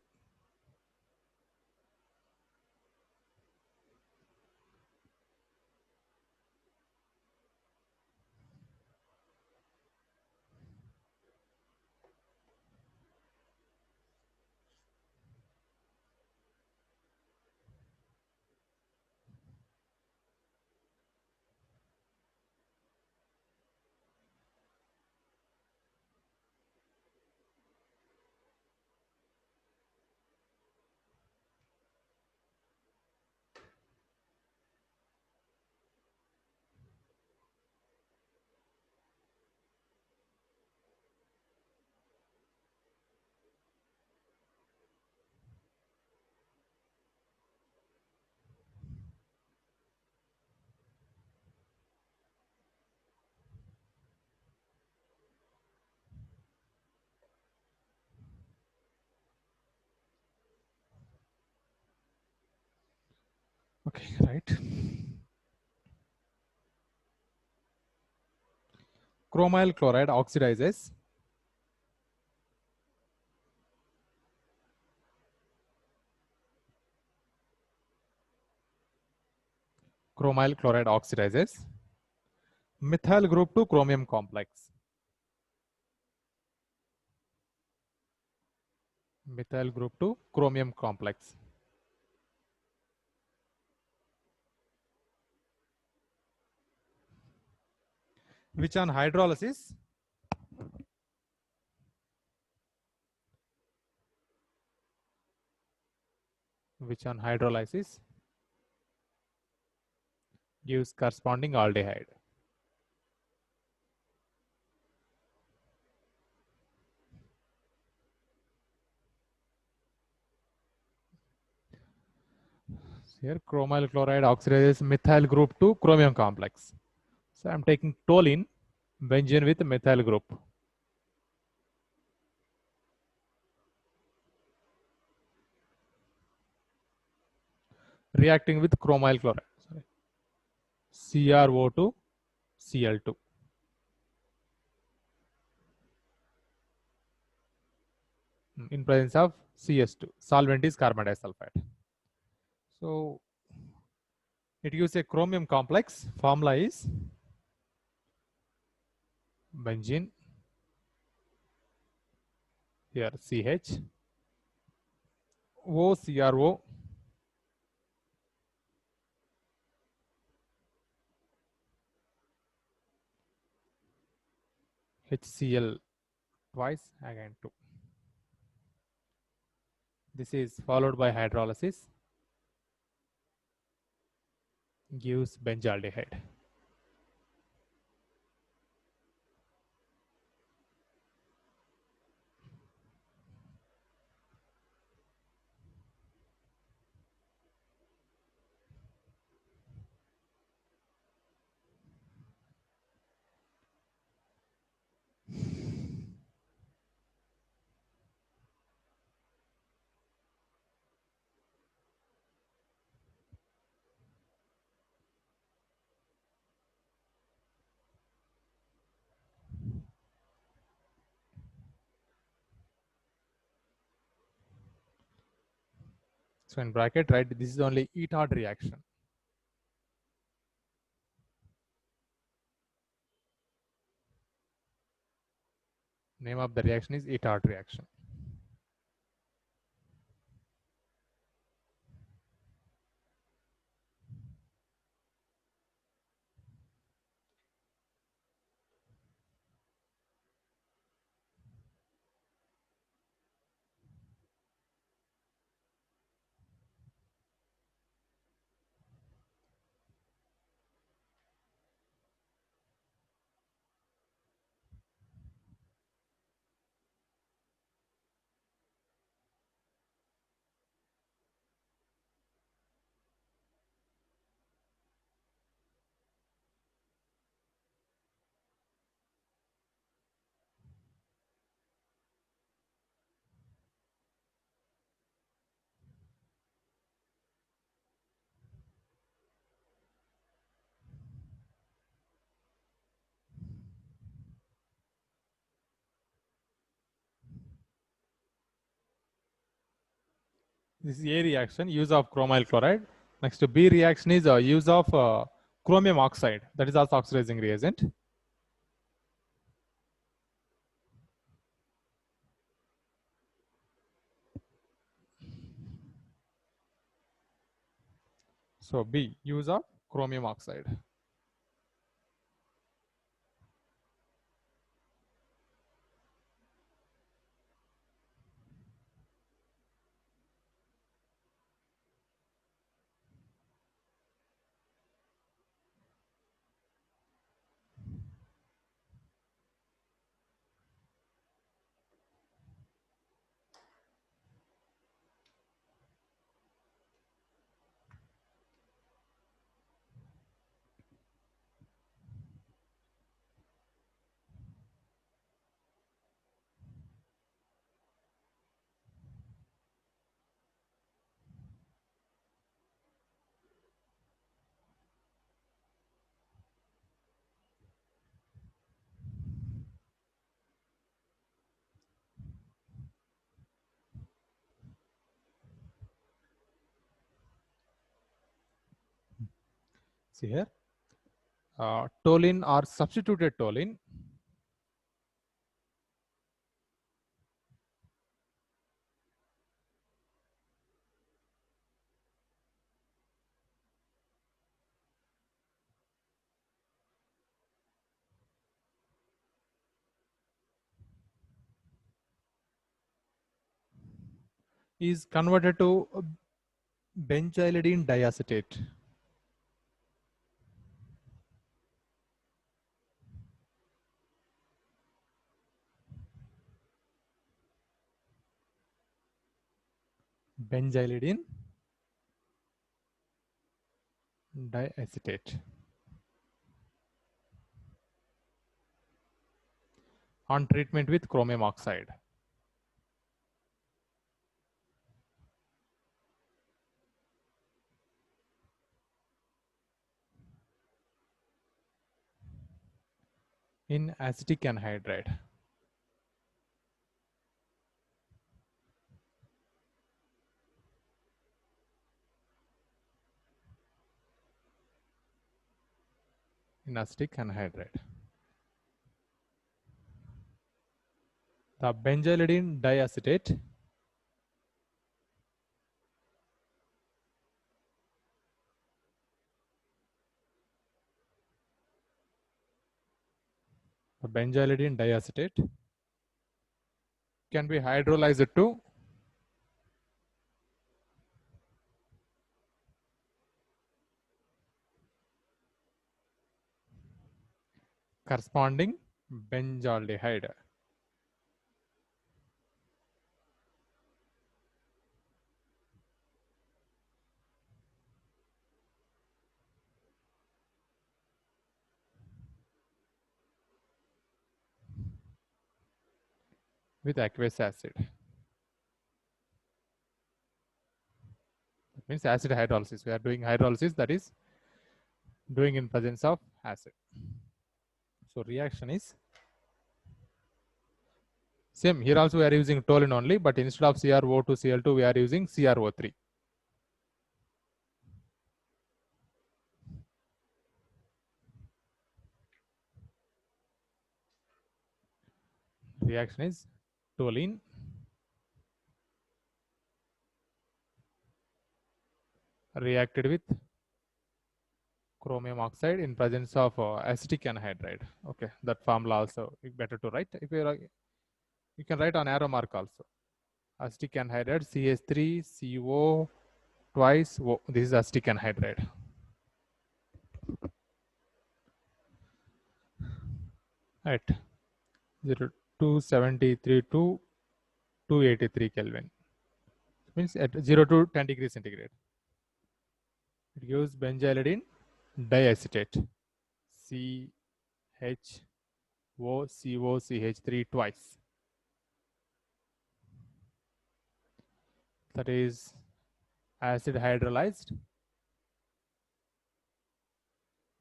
Okay, right. Chromyl chloride oxidizes methyl group to chromium complex. Methyl group to chromium complex. Which on hydrolysis gives corresponding aldehyde. Here chromyl chloride oxidizes methyl group to chromium complex. So I'm taking toluene, benzene with methyl group. Reacting with chromyl chloride. Sorry. CrO2, Cl2. In presence of CS2. Solvent is carbon disulfide. So it gives a chromium complex. Formula is benzene, here CH, OCRO, HCl twice, again 2. This is followed by hydrolysis, gives benzaldehyde. So in bracket, right, this is only Etard reaction. Name of the reaction is Etard reaction. This is A reaction, use of chromyl chloride. Next to B reaction is use of chromium oxide. That is also oxidizing reagent. So B, use of chromium oxide. See here, toluene or substituted toluene is converted to benzylidene diacetate. benzylidene diacetate on treatment with chromium oxide. In acetic anhydride. In acetic anhydride. The benzylidene diacetate can be hydrolyzed to corresponding benzaldehyde. With aqueous acid. That means acid hydrolysis. We are doing hydrolysis, that is doing in presence of acid. So reaction is same. Here also we are using toluene only, but instead of CrO2 Cl2 we are using CrO3. Reaction is toluene reacted with chromium oxide in presence of acetic anhydride. Okay, that formula also better to write. If you can write on arrow mark also. Acetic anhydride CH3CO twice O. This is acetic anhydride. Right, 273 to 283 Kelvin. Means at 0 to 10 degrees centigrade. It gives benzylidene diacetate CHOCOCH3 twice. That is acid hydrolyzed.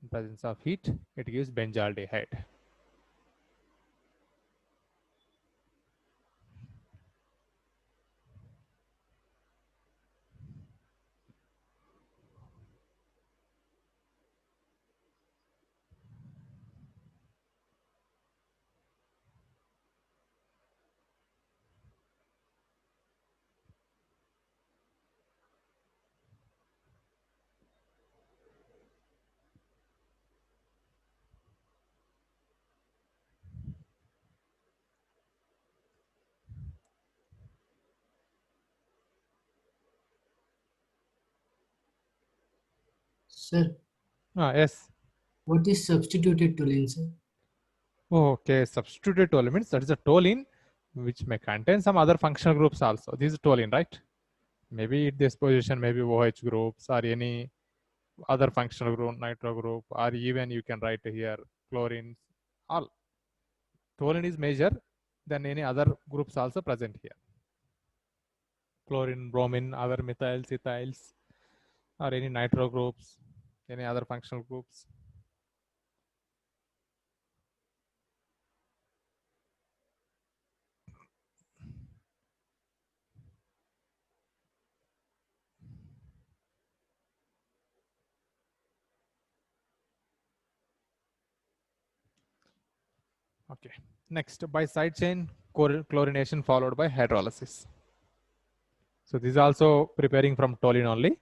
In presence of heat, it gives benzaldehyde. Sir, Yes. what is substituted toluene, sir? Okay, substituted toluene means that is a toluene which may contain some other functional groups also. This is toluene, right? Maybe at this position, maybe OH groups or any other functional group, nitro group, or even you can write here chlorine. All toluene is major, then any other groups also present here. Chlorine, bromine, other methyls, ethyls, or any nitro groups, any other functional groups. Okay, next by side chain chlorination followed by hydrolysis. So this is also preparing from toluene only.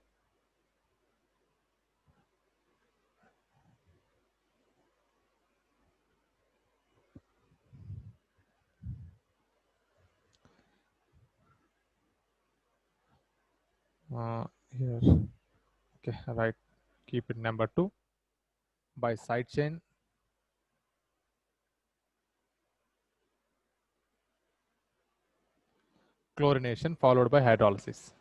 Here, okay, right, keep it number 2 by side chain chlorination followed by hydrolysis.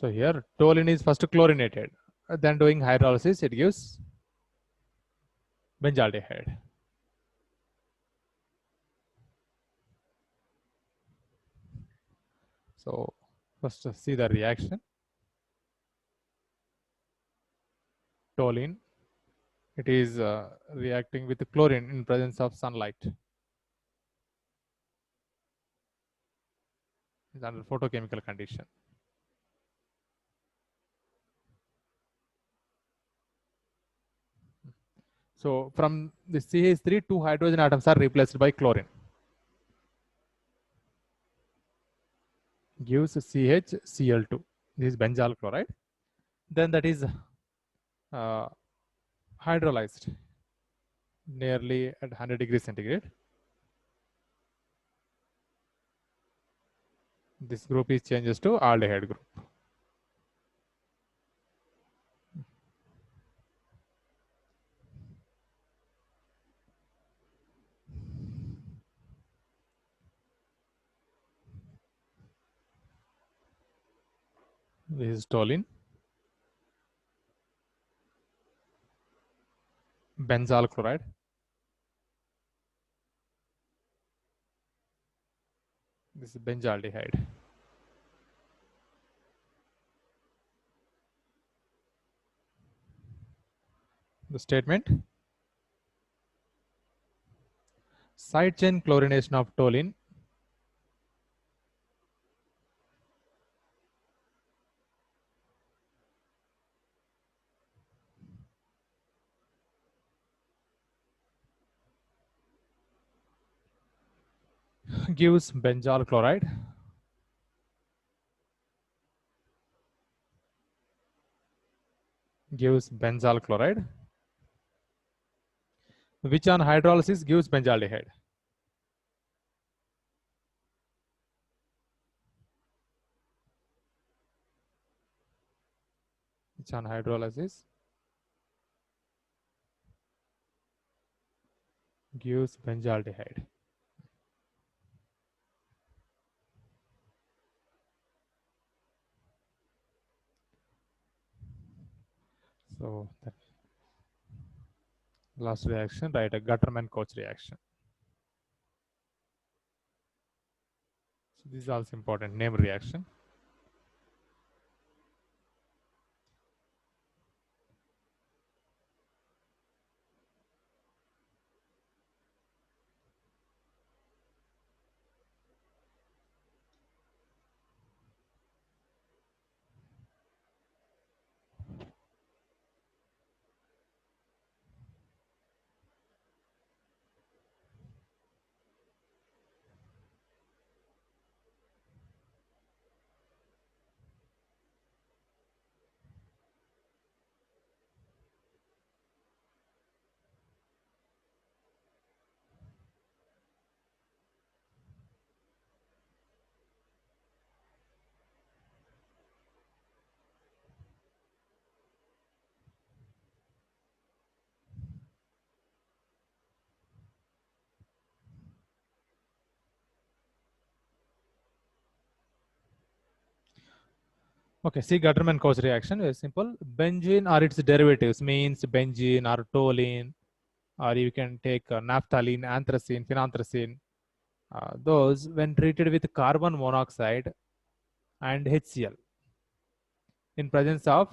So here toluene is first chlorinated, then doing hydrolysis, it gives benzaldehyde. So first see the reaction. Toluene, it is reacting with chlorine in presence of sunlight. It's under photochemical condition. So from the CH3, 2 hydrogen atoms are replaced by chlorine. Gives CHCl2. This is benzyl chloride. Then that is hydrolyzed nearly at 100 degrees centigrade. This group is changes to aldehyde group. This is toluene. Benzyl chloride. This is benzaldehyde. The statement: side chain chlorination of toluene gives benzyl chloride. Gives benzyl chloride, which on hydrolysis gives benzaldehyde. Which on hydrolysis gives benzaldehyde. So that last reaction, right, a Gutterman-Koch reaction. So this is also important, name reaction. Okay, see Gutterman-Koch reaction, very simple. Benzene or its derivatives means benzene or toluene, or you can take naphthalene, anthracene, phenanthracene. Those when treated with carbon monoxide and HCl in presence of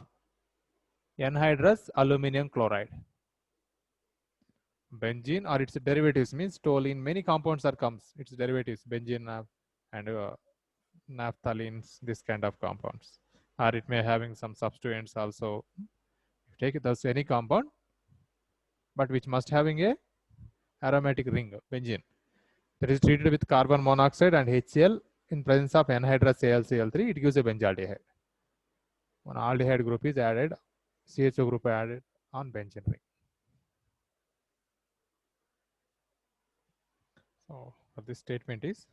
anhydrous aluminum chloride. Benzene or its derivatives means toluene. Many compounds are comes. Its derivatives, benzene and naphthalenes, this kind of compounds. Or it may having some substituents also. Take it as any compound, but which must having a aromatic ring, benzene. That is treated with carbon monoxide and HCl in presence of anhydrous AlCl3, it gives a benzaldehyde. One aldehyde group is added, CHO group added on benzene ring. So this statement is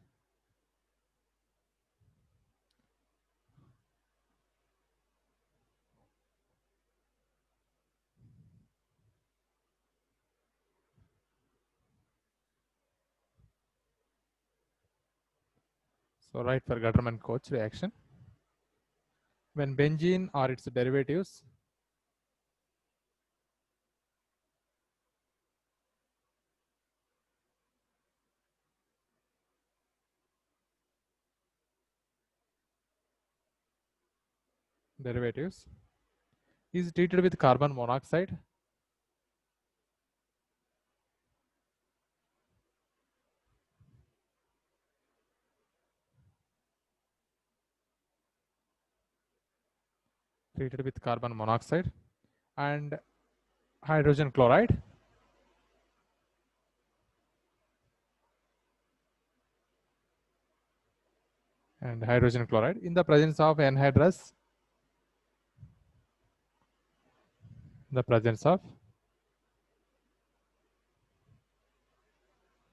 so right for Gutterman-Koch reaction. when benzene or its derivatives is treated with carbon monoxide, and hydrogen chloride, in the presence of anhydrous,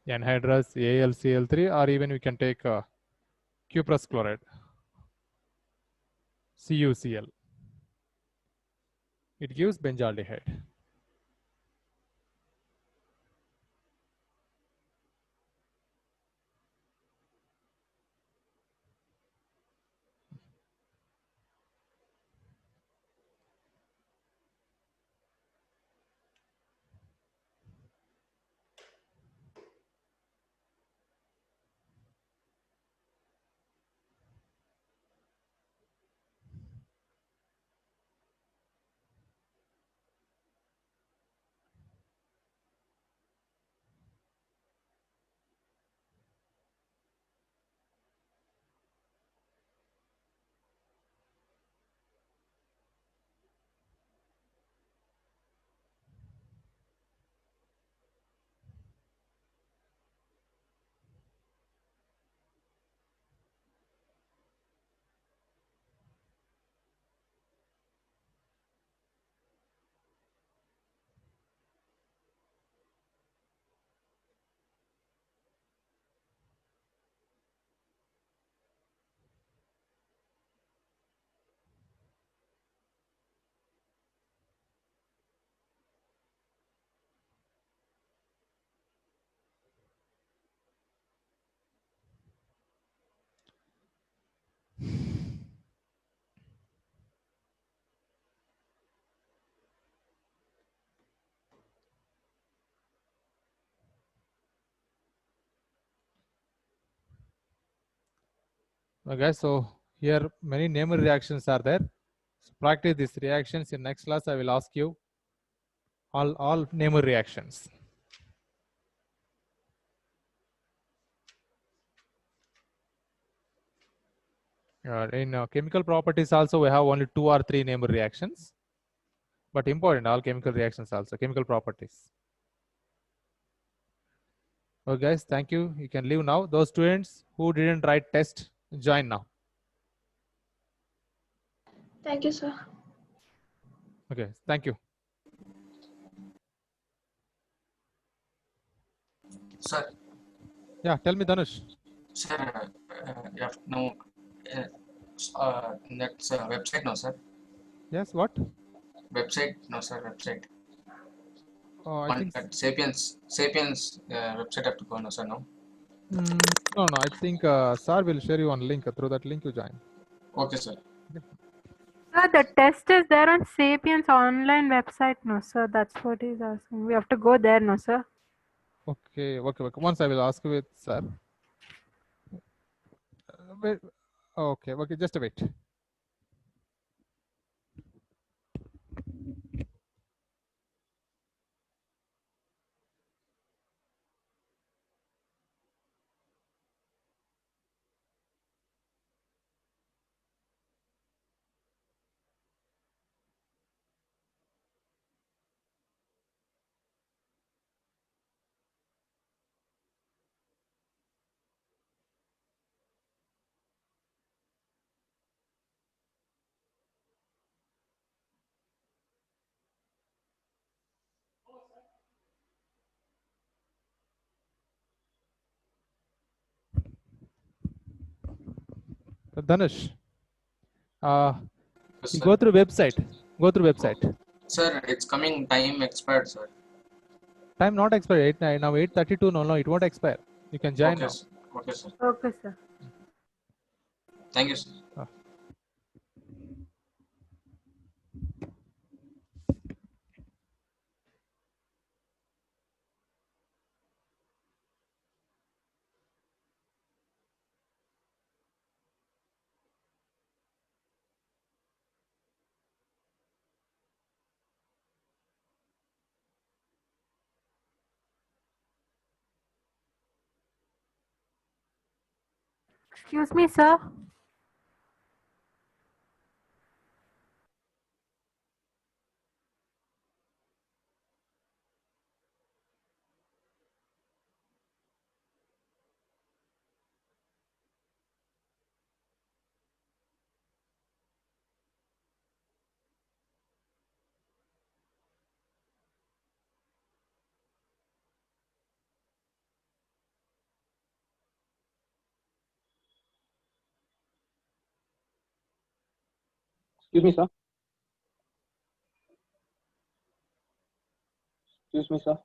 AlCl3, or even we can take cuprous chloride, CuCl. It gives benzaldehyde. Okay, so here many Nemer reactions are there. So practice these reactions. In next class, I will ask you all Nemer reactions. In chemical properties also, we have only 2 or 3 Nemer reactions, but important, all chemical reactions also, chemical properties. Okay, guys, thank you. You can leave now. Those students who didn't write test, join now. Thank you, sir. Okay, thank you. Sir, Yeah, tell me, Dhanush. sir, you have no that's website, no, sir. Yes, what? Website, no, sir, website. I On think that Sapiens website have to go, no, sir, no. no, I think sir will share you one link. Through that link, you join. Okay, sir. Sir, the test is there on Sapiens online website, no, sir. That's what he's asking. We have to go there, no, sir. Okay. Once I will ask with sir. Wait. Okay, just wait. Dhanush, Yes, you sir. go through website. Go through website. Sir, it's coming time expired, sir. Time not expired. Now 8:32. No, it won't expire. You can join Okay, now. sir. Okay, sir. Okay, sir. Thank you, sir. Excuse me, sir. Excuse me, sir. Excuse me, sir.